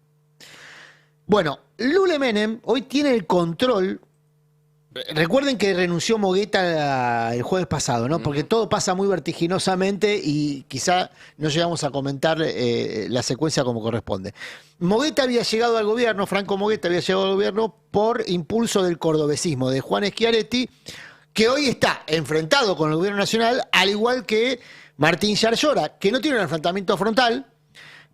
Bueno, Lule Menem hoy tiene el control. Recuerden que renunció Mogueta el jueves pasado, ¿no? Porque todo pasa muy vertiginosamente y quizá no llegamos a comentar la secuencia como corresponde. Mogueta había llegado al gobierno, Franco Mogueta había llegado al gobierno por impulso del cordobesismo de Juan Schiaretti, que hoy está enfrentado con el gobierno nacional, al igual que Martín Yarlora, que no tiene un enfrentamiento frontal,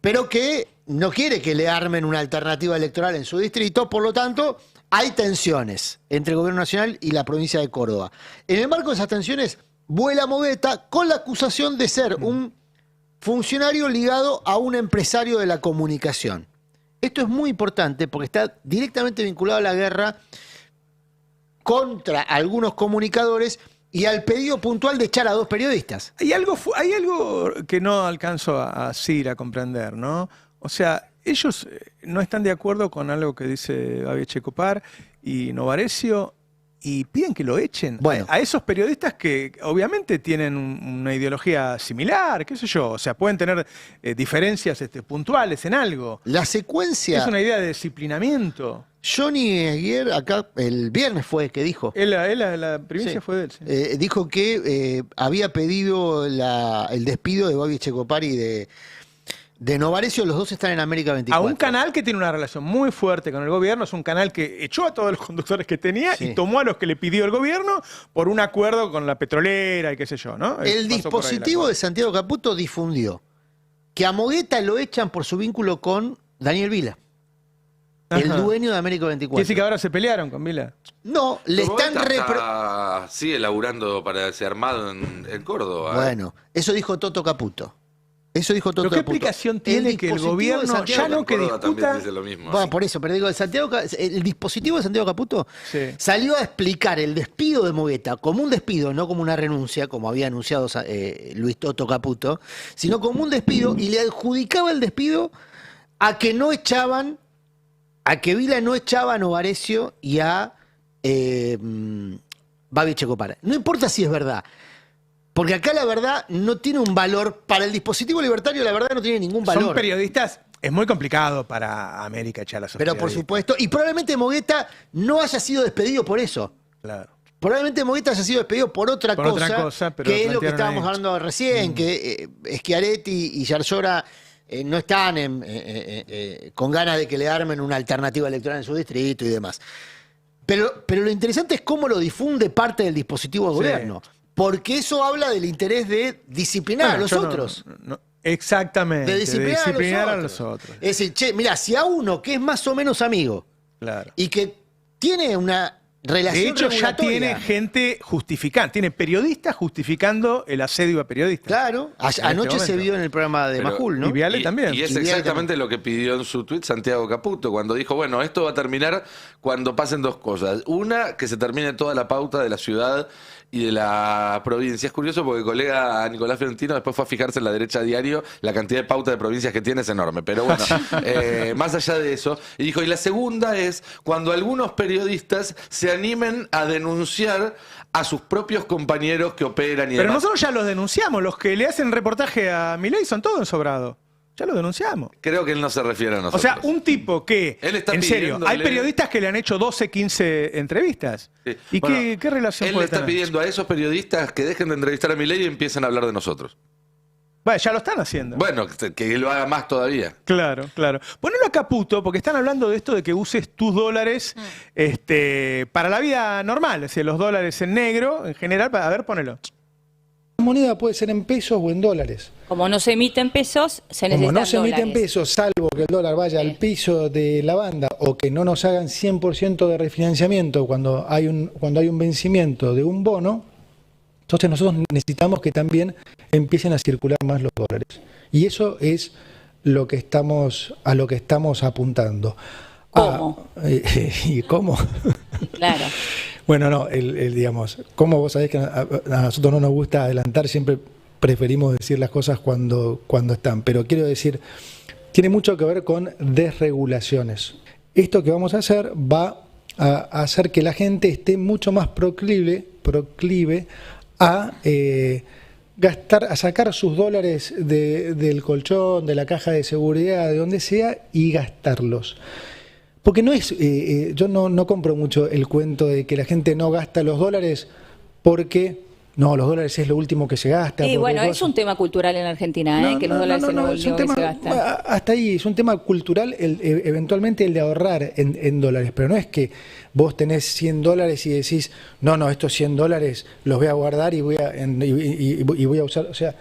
pero que no quiere que le armen una alternativa electoral en su distrito, por lo tanto, hay tensiones entre el gobierno nacional y la provincia de Córdoba. En el marco de esas tensiones, vuela Mogueta con la acusación de ser un funcionario ligado a un empresario de la comunicación. Esto es muy importante porque está directamente vinculado a la guerra contra algunos comunicadores y al pedido puntual de echar a 2 periodistas. Hay algo que no alcanzo a comprender, ¿no? O sea, ellos no están de acuerdo con algo que dice Babi Echecopar y Novarecio y piden que lo echen Bueno. a esos periodistas que obviamente tienen una ideología similar, qué sé yo, o sea, pueden tener diferencias puntuales en algo. La secuencia... Es una idea de disciplinamiento. Johnny Aguirre, acá el viernes fue que dijo. La primicia Sí. fue de él. Sí. Dijo que había pedido el despido de Babi Echecopar y de de Novarecio, los dos están en América A 24. un canal que tiene una relación muy fuerte con el gobierno, es un canal que echó a todos los conductores que tenía Sí. y tomó a los que le pidió el gobierno por un acuerdo con la petrolera y qué sé yo, ¿no? El Pasó por ahí la dispositivo cosa. de Santiago Caputo difundió que a Mogueta lo echan por su vínculo con Daniel Vila, el Ajá. dueño de América Quiere 24. decir que ahora se pelearon con Vila. No, le están sigue laburando para ese armado en Córdoba. ¿eh? Bueno, eso dijo Toto Caputo. Eso dijo Toto ¿Pero qué Caputo. explicación tiene que el dispositivo de gobierno Santiago ya no que Córdoba también discuta? dice lo mismo. Bueno, así. por eso, pero digo, el dispositivo de Santiago Caputo Sí. salió a explicar el despido de Mogueta como un despido, no como una renuncia, como había anunciado Luis Toto Caputo, sino como un despido y le adjudicaba el despido a que no echaban, a que Vila no echaba a Novarecio y a Babi Checopara. No importa si es verdad. Porque acá la verdad no tiene un valor, para el dispositivo libertario la verdad no tiene ningún valor. Son periodistas, es muy complicado para América echar a sus Pero por periodistas. supuesto, y probablemente Mogueta no haya sido despedido por eso. Claro. Probablemente Mogueta haya sido despedido por otra Por cosa, otra cosa, pero que es lo que plantearon estábamos ahí. hablando recién, que Schiaretti y Yarlora no están con ganas de que le armen una alternativa electoral en su distrito y demás. Pero lo interesante es cómo lo difunde parte del dispositivo de Sí. gobierno. Porque eso habla del interés de disciplinar Bueno, a los yo no- otros. exactamente. De disciplinar, a los otros. Es decir, che, mira, si a uno que es más o menos amigo Claro. y que tiene una relación De hecho, ya regulatoria, tiene gente justificando, tiene periodistas justificando el asedio a periodistas. Claro, este anoche se momento. vio en el programa de Pero- Majul, ¿no? y Viale también. Y es Y Viale exactamente lo que pidió en su tuit Santiago Caputo, cuando dijo, bueno, esto va a terminar cuando pasen dos cosas. Una, que se termine toda la pauta de la ciudad y de la provincia. Es curioso porque el colega Nicolás Fiorentino después fue a fijarse en la derecha diario, la cantidad de pauta de provincias que tiene es enorme. Pero bueno, más allá de eso. Y dijo, y la segunda es cuando algunos periodistas se animen a denunciar a sus propios compañeros que operan y Pero demás. nosotros ya los denunciamos. Los que le hacen reportaje a Milei son todos ensobrados. Ya lo denunciamos. Creo que él no se refiere a O nosotros. sea, un tipo que, Él está en serio, pidiéndole- hay periodistas que le han hecho 12, 15 entrevistas. Sí. ¿Y Bueno, qué relación él le puede está tener? pidiendo a esos periodistas que dejen de entrevistar a Milei y empiecen a hablar de nosotros. Bueno, ya lo están haciendo. Bueno, que lo haga más todavía. Claro, claro. Ponelo a Caputo, porque están hablando de esto de que uses tus dólares para la vida normal, es decir, los dólares en negro, en general. A ver, ponelo. La moneda puede ser en pesos o en dólares. Como no se emiten pesos, se necesitan Como no se emiten dólares. pesos, salvo que el dólar vaya al piso de la banda o que no nos hagan 100% de refinanciamiento cuando hay un vencimiento de un bono, entonces nosotros necesitamos que también empiecen a circular más los dólares. Y eso es a lo que estamos apuntando. ¿Cómo? ¿Y cómo? Claro. Bueno, no, digamos, como vos sabés que a nosotros no nos gusta adelantar, siempre preferimos decir las cosas cuando están. Pero quiero decir, tiene mucho que ver con desregulaciones. Esto que vamos a hacer va a hacer que la gente esté mucho más proclive a gastar, a sacar sus dólares del colchón, de la caja de seguridad, de donde sea, y gastarlos. Porque no es, yo no compro mucho el cuento de que la gente no gasta los dólares porque, no, los dólares es lo último que se gasta. Y porque bueno, es cosa- un tema cultural en Argentina, que los dólares es lo es un último que tema, se gasta. hasta ahí, es un tema cultural, eventualmente el de ahorrar en dólares, pero no es que vos tenés 100 dólares y decís, no, estos 100 dólares los voy a guardar y voy a usar, o sea,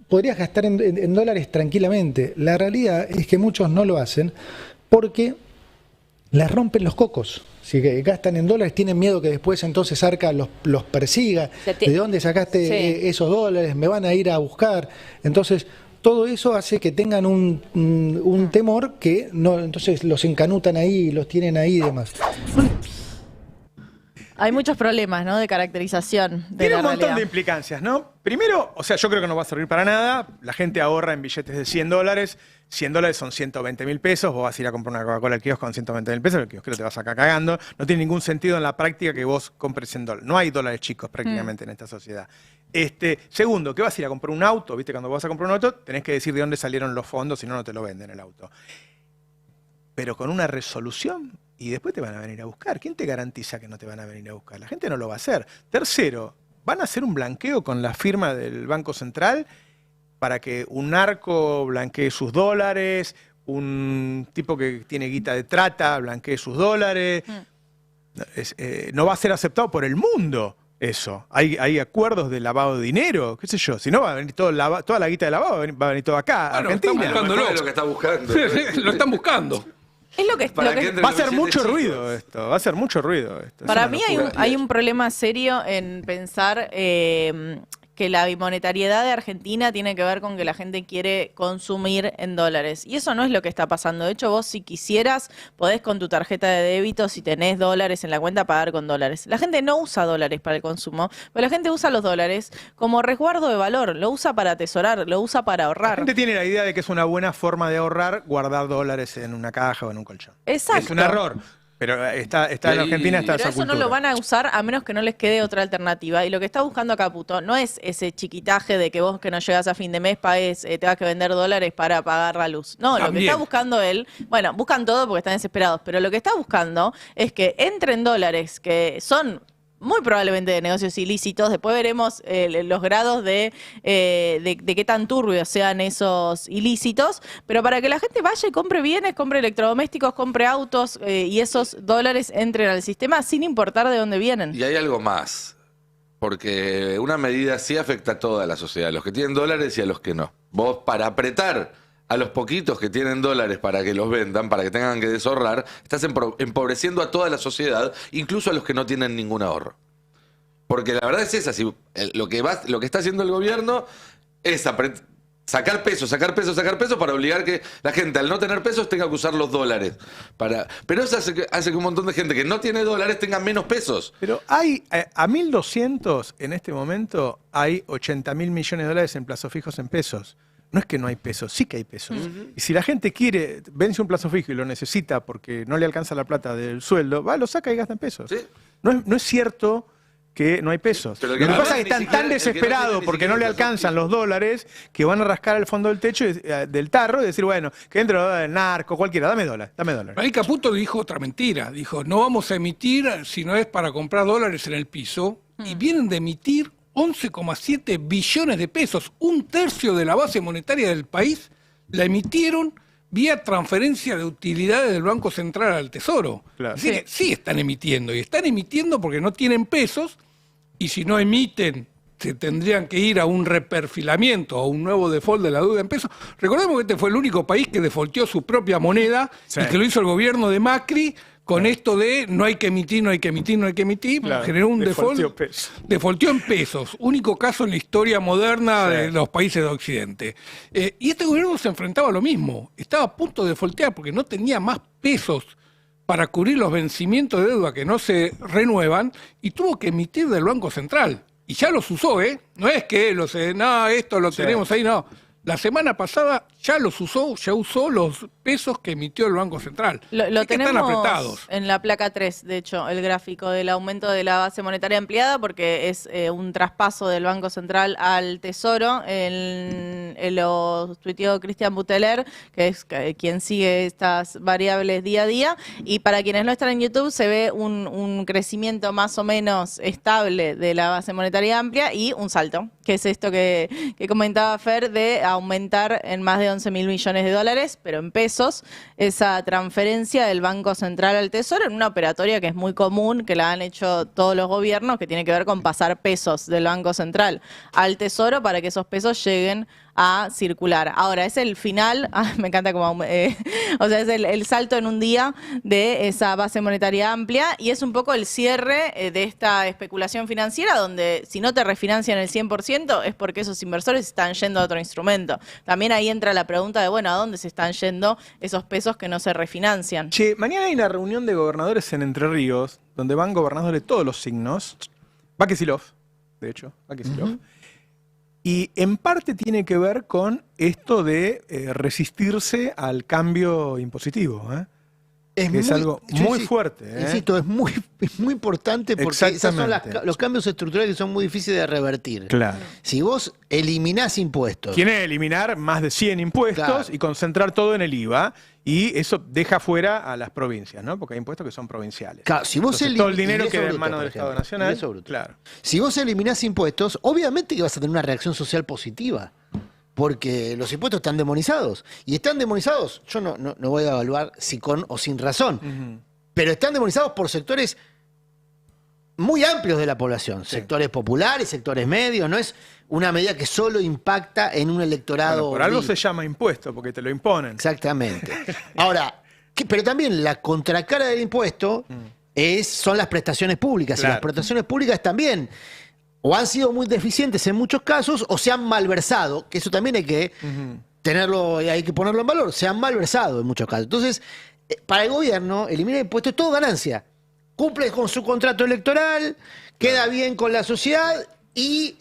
podrías gastar en dólares tranquilamente. La realidad es que muchos no lo hacen porque les rompen los cocos. Si gastan en dólares, tienen miedo que después entonces Arca los persiga. O sea, ¿De dónde sacaste Sí. esos dólares? Me van a ir a buscar. Entonces, todo eso hace que tengan un temor que no, entonces los encanutan ahí, los tienen ahí y demás. Hay muchos problemas, ¿no? De caracterización de Tiene la un montón realidad. de implicancias, ¿no? Primero, o sea, yo creo que no va a servir para nada. La gente ahorra en billetes de 100 dólares. 100 dólares son 120.000 pesos. Vos vas a ir a comprar una Coca-Cola al kiosco con 120.000 pesos. El kiosquero te va a sacar cagando. No tiene ningún sentido en la práctica que vos compres 100 dólares. No hay dólares chicos prácticamente en esta sociedad. Segundo, que vas a ir a comprar un auto. ¿Viste? Cuando vas a comprar un auto, tenés que decir de dónde salieron los fondos, si no, no te lo venden el auto. Pero con una resolución y después te van a venir a buscar. ¿Quién te garantiza que no te van a venir a buscar? La gente no lo va a hacer. Tercero, van a hacer un blanqueo con la firma del Banco Central para que un narco blanquee sus dólares, un tipo que tiene guita de trata blanquee sus dólares. No va a ser aceptado por el mundo eso. Hay acuerdos de lavado de dinero, qué sé yo. Si no, va a venir toda la guita de lavado, va a venir todo acá, a Argentina. Están buscándolo. Lo que está buscando. Lo están buscando. Es lo que, va a hacer mucho ruido esto. Va a hacer mucho ruido esto. Para mí hay un problema serio en pensar que la bimonetariedad de Argentina tiene que ver con que la gente quiere consumir en dólares. Y eso no es lo que está pasando. De hecho, vos si quisieras, podés con tu tarjeta de débito, si tenés dólares en la cuenta, pagar con dólares. La gente no usa dólares para el consumo, pero la gente usa los dólares como resguardo de valor. Lo usa para atesorar, lo usa para ahorrar. La gente tiene la idea de que es una buena forma de ahorrar guardar dólares en una caja o en un colchón. Exacto. Es un error. Pero está en Argentina está pero esa eso cultura. no lo van a usar a menos que no les quede otra alternativa. Y lo que está buscando Caputo no es ese chiquitaje de que vos que no llegas a fin de mes pagues, te vas a vender dólares para pagar la luz. No, lo que está buscando él, bueno, buscan todo porque están desesperados, pero lo que está buscando es que entren dólares que son muy probablemente de negocios ilícitos. Después veremos los grados de qué tan turbios sean esos ilícitos, pero para que la gente vaya y compre bienes, compre electrodomésticos, compre autos y esos dólares entren al sistema sin importar de dónde vienen. Y hay algo más, porque una medida sí afecta a toda la sociedad, a los que tienen dólares y a los que no. Vos, para apretar a los poquitos que tienen dólares para que los vendan, para que tengan que deshorrar, estás empobreciendo a toda la sociedad, incluso a los que no tienen ningún ahorro. Porque la verdad es esa, lo que está haciendo el gobierno es sacar pesos para obligar que la gente al no tener pesos tenga que usar los dólares. Pero eso hace que un montón de gente que no tiene dólares tenga menos pesos. Pero hay, a 1.200 en este momento, hay 80.000 millones de dólares en plazos fijos en pesos. No es que no hay pesos, sí que hay pesos. Y si la gente vence un plazo fijo y lo necesita porque no le alcanza la plata del sueldo, lo saca y gasta en pesos. ¿Sí? No es cierto que no hay pesos. Pero lo que pasa es que están tan desesperados porque no le alcanzan los dólares que van a rascar al fondo del techo del tarro y decir, bueno, que entre el narco, cualquiera, dame dólares. Ahí Caputo dijo otra mentira. Dijo, no vamos a emitir si no es para comprar dólares en el piso. Y vienen de emitir 11,7 billones de pesos, un tercio de la base monetaria del país, la emitieron vía transferencia de utilidades del Banco Central al Tesoro. Claro. Así que sí están emitiendo, y están emitiendo porque no tienen pesos, y si no emiten, se tendrían que ir a un reperfilamiento, a un nuevo default de la deuda en pesos. Recordemos que este fue el único país que defaulteó su propia moneda, y que lo hizo el gobierno de Macri, con esto de no hay que emitir, Claro, generó un defaulteó en pesos, único caso en la historia moderna de los países de Occidente. Y este gobierno se enfrentaba a lo mismo, estaba a punto de defaultear porque no tenía más pesos para cubrir los vencimientos de deuda que no se renuevan y tuvo que emitir del Banco Central. Y ya los usó, ¿eh? No es que esto lo tenemos ahí, no. La semana pasada ya usó los pesos que emitió el Banco Central. Lo tenemos están apretados. En la placa 3, de hecho, el gráfico del aumento de la base monetaria ampliada, porque es un traspaso del Banco Central al Tesoro. Lo tuiteó Cristian Buteler, que es quien sigue estas variables día a día. Y para quienes no están en YouTube, se ve un crecimiento más o menos estable de la base monetaria amplia y un salto, que es esto que comentaba Fer, de aumentar en más de 11.000 millones de dólares, pero en pesos, esa transferencia del Banco Central al Tesoro en una operatoria que es muy común, que la han hecho todos los gobiernos, que tiene que ver con pasar pesos del Banco Central al Tesoro para que esos pesos lleguen a circular. Ahora, es el final, me encanta como, es el salto en un día de esa base monetaria amplia y es un poco el cierre de esta especulación financiera donde si no te refinancian el 100% es porque esos inversores están yendo a otro instrumento. También ahí entra la pregunta de, bueno, ¿a dónde se están yendo esos pesos que no se refinancian? Che, mañana hay una reunión de gobernadores en Entre Ríos donde van gobernadores de todos los signos. Va Kicillof, de hecho, va Kicillof. Y en parte tiene que ver con esto de resistirse al cambio impositivo. Es algo muy fuerte. Insisto, es muy importante porque esos son los cambios estructurales que son muy difíciles de revertir. Claro. Si vos eliminás impuestos. Quiere eliminar más de 100 impuestos y concentrar todo en el IVA. Y eso deja fuera a las provincias, ¿no? Porque hay impuestos que son provinciales. Claro, si vos todo el dinero queda en manos del Estado Nacional. Claro. Si vos eliminás impuestos, obviamente que vas a tener una reacción social positiva. porque los impuestos están demonizados. Y están demonizados, yo no voy a evaluar si con o sin razón, pero están demonizados por sectores muy amplios de la población, sectores populares, sectores medios, no es una medida que solo impacta en un electorado. Bueno, por algo se llama impuesto, porque te lo imponen. Exactamente. Ahora, pero también la contracara del impuesto son las prestaciones públicas, Claro. y las prestaciones públicas también o han sido muy deficientes en muchos casos o se han malversado, que eso también hay que hay que ponerlo en valor, se han malversado en muchos casos. Entonces, para el gobierno, eliminar impuestos es todo ganancia. Cumple con su contrato electoral, queda bien con la sociedad y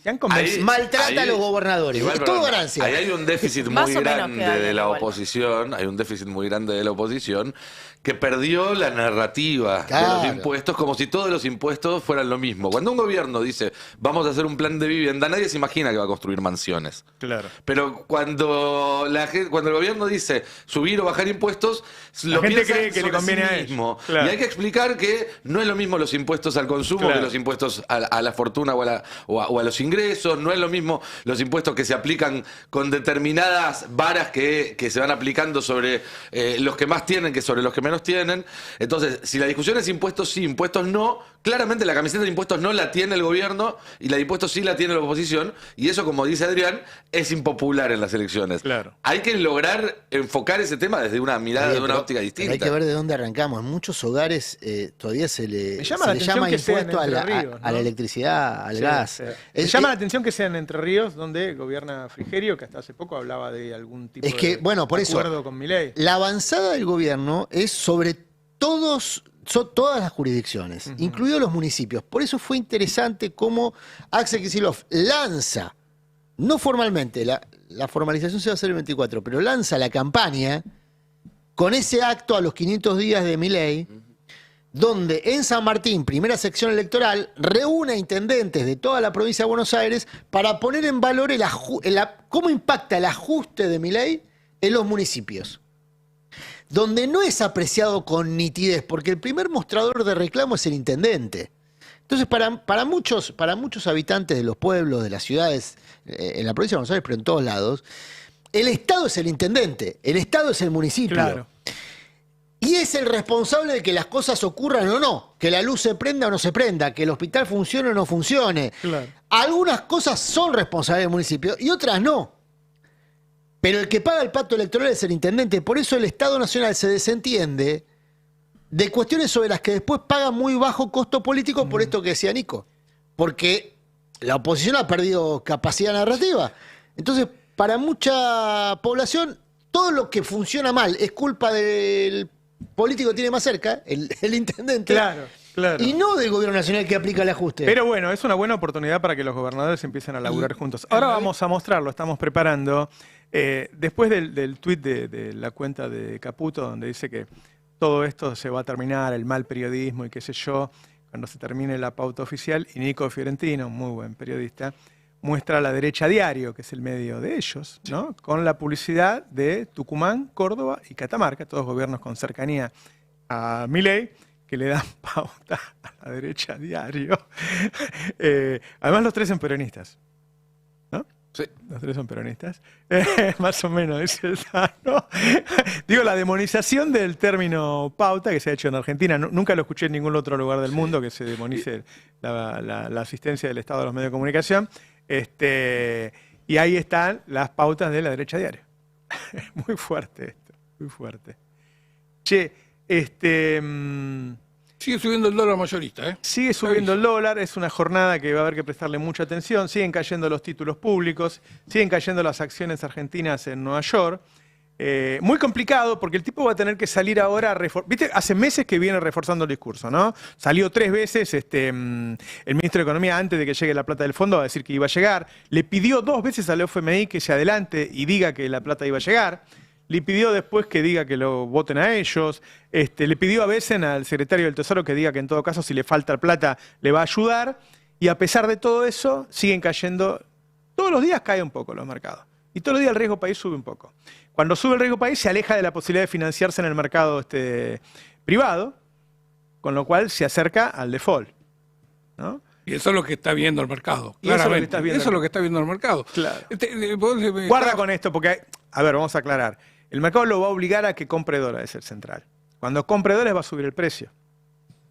maltrata a los gobernadores. Igual, Es todo perdón, ganancia. ahí hay un déficit Más muy o menos grande queda de bien la igual. oposición, hay un déficit muy grande de la oposición que perdió la narrativa de Claro. los impuestos como si todos los impuestos fueran lo mismo. Cuando un gobierno dice, vamos a hacer un plan de vivienda, nadie se imagina que va a construir mansiones. Claro. Pero cuando el gobierno dice subir o bajar impuestos, La lo gente piensa cree que le sobre conviene sí a ellos. mismo. Claro. Y hay que explicar que no es lo mismo los impuestos al consumo Claro. que los impuestos a la fortuna o a los ingresos. No es lo mismo los impuestos que se aplican con determinadas varas que se van aplicando sobre los que más tienen que sobre los que menos tienen. Entonces, si la discusión es impuestos sí, impuestos no, claramente la camiseta de impuestos no la tiene el gobierno y la de impuestos sí la tiene la oposición. Y eso, como dice Adrián, es impopular en las elecciones. Claro. Hay que lograr enfocar ese tema desde una mirada, de una óptica Pero distinta. hay que ver de dónde arrancamos. En muchos hogares todavía se le Me llama se la le atención llama que sean impuesto a Entre la, Ríos, a la ¿no? electricidad, al Sí, gas. sí. Me llama la atención que sean Entre Ríos, donde gobierna Frigerio, que hasta hace poco hablaba de algún tipo Es que, de bueno, por eso, acuerdo con Milei. la avanzada del gobierno es sobre todas las jurisdicciones, incluidos los municipios. Por eso fue interesante cómo Axel Kicillof lanza, no formalmente, la formalización se va a hacer el 24, pero lanza la campaña con ese acto a los 500 días de Milei, donde en San Martín, primera sección electoral, reúne a intendentes de toda la provincia de Buenos Aires para poner en valor cómo impacta el ajuste de Milei en los municipios. Donde no es apreciado con nitidez, porque el primer mostrador de reclamo es el intendente. Entonces, para muchos habitantes de los pueblos, de las ciudades, en la provincia de Buenos Aires, pero en todos lados, el Estado es el intendente, el Estado es el municipio. Claro. Y es el responsable de que las cosas ocurran o no, que la luz se prenda o no se prenda, que el hospital funcione o no funcione. Claro. Algunas cosas son responsabilidad del municipio y otras no. Pero el que paga el pacto electoral es el intendente. Por eso el Estado Nacional se desentiende de cuestiones sobre las que después paga muy bajo costo político por esto que decía Nico. Porque la oposición ha perdido capacidad narrativa. Entonces, para mucha población, todo lo que funciona mal es culpa del político que tiene más cerca, el intendente, Claro, claro. y no del gobierno nacional que aplica el ajuste. Pero bueno, es una buena oportunidad para que los gobernadores empiecen a laburar juntos. Ahora vamos a mostrarlo, estamos preparando. Después del tuit de la cuenta de Caputo, donde dice que todo esto se va a terminar, el mal periodismo y qué sé yo, cuando se termine la pauta oficial, y Nico Fiorentino, un muy buen periodista, muestra La Derecha Diario, que es el medio de ellos, ¿no? Con la publicidad de Tucumán, Córdoba y Catamarca, todos gobiernos con cercanía a Milei, que le dan pauta a La Derecha Diario. Además, los tres son peronistas, ¿no? Sí. Los tres son peronistas. Más o menos, es ¿no? Digo, la demonización del término pauta que se ha hecho en Argentina, nunca lo escuché en ningún otro lugar del mundo que se demonice la asistencia del Estado a los medios de comunicación. Y ahí están las pautas de La Derecha Diario. Muy fuerte esto, muy fuerte. Che, Sigue subiendo el dólar mayorista, ¿eh? sigue subiendo el dólar, es una jornada que va a haber que prestarle mucha atención, siguen cayendo los títulos públicos, siguen cayendo las acciones argentinas en Nueva York. Muy complicado porque el tipo va a tener que salir ahora a ¿viste? Hace meses que viene reforzando el discurso, ¿no? Salió 3 veces el ministro de Economía antes de que llegue la plata del fondo a decir que iba a llegar. Le pidió 2 veces al FMI que se adelante y diga que la plata iba a llegar. Le pidió después que diga que lo voten a ellos. Le pidió a veces al secretario del Tesoro que diga que en todo caso si le falta plata le va a ayudar. Y a pesar de todo eso, siguen cayendo. Todos los días cae un poco los mercados. Y todos los días el riesgo país sube un poco. Cuando sube el riesgo país se aleja de la posibilidad de financiarse en el mercado privado, con lo cual se acerca al default, ¿no? Y eso es lo que está viendo el mercado. Y eso es lo que Claramente. estás viendo. Eso es lo que está viendo el mercado. Claro. Vos, Guarda con esto, porque, a ver, vamos a aclarar. El mercado lo va a obligar a que compre dólares, el central. Cuando compre dólares va a subir el precio.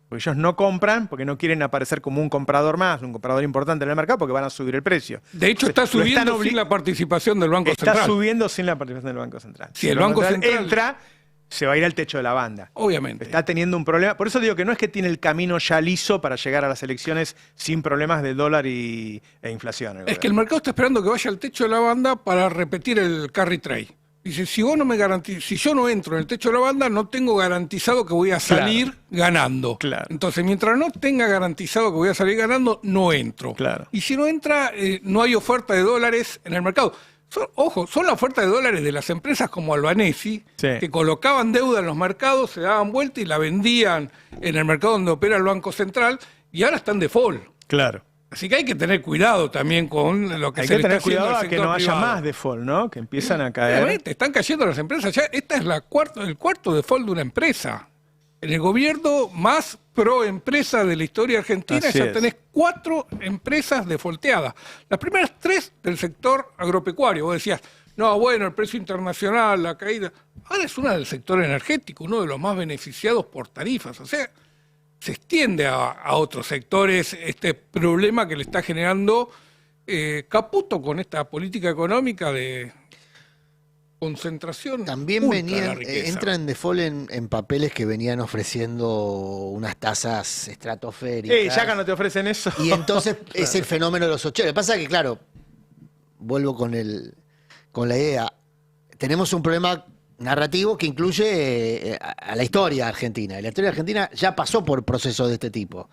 Porque ellos no compran, porque no quieren aparecer como un comprador más, un comprador importante en el mercado, porque van a subir el precio. De hecho, está subiendo sin la participación del Banco Central. Está subiendo sin la participación del Banco Central. Si el Banco Central entra, se va a ir al techo de la banda. Obviamente. Está teniendo un problema. Por eso digo que no es que tiene el camino ya liso para llegar a las elecciones sin problemas de dólar e inflación. Es que el mercado está esperando que vaya al techo de la banda para repetir el carry trade. Dice, si vos no me si yo no entro en el techo de la banda, no tengo garantizado que voy a salir ganando. Claro. Entonces, mientras no tenga garantizado que voy a salir ganando, no entro. Claro. Y si no entra, no hay oferta de dólares en el mercado. Son la oferta de dólares de las empresas como Albanesi, que colocaban deuda en los mercados, se daban vuelta y la vendían en el mercado donde opera el Banco Central, y ahora están default. Claro. Así que hay que tener cuidado también con lo que Hay se que le está tener haciendo cuidado al a que sector no haya privado. más default, ¿no? Que empiezan a caer. Obviamente, están cayendo las empresas. Ya, esta es el cuarto default de una empresa. En el gobierno más pro empresa de la historia argentina Así ya es. tenés 4 empresas defaulteadas. Las primeras 3 del sector agropecuario. Vos decías, no, bueno, el precio internacional, la caída. Ahora es una del sector energético, uno de los más beneficiados por tarifas. O sea, se extiende a otros sectores este problema que le está generando Caputo con esta política económica de concentración. También ultra de la venían, riqueza. entran en default en papeles que venían ofreciendo unas tasas estratosféricas. Ya cuando te ofrecen eso. Y entonces es el fenómeno de los 80. Lo que pasa es que, claro, vuelvo con la idea. Tenemos un problema narrativo que incluye a la historia argentina. Y la historia argentina ya pasó por procesos de este tipo,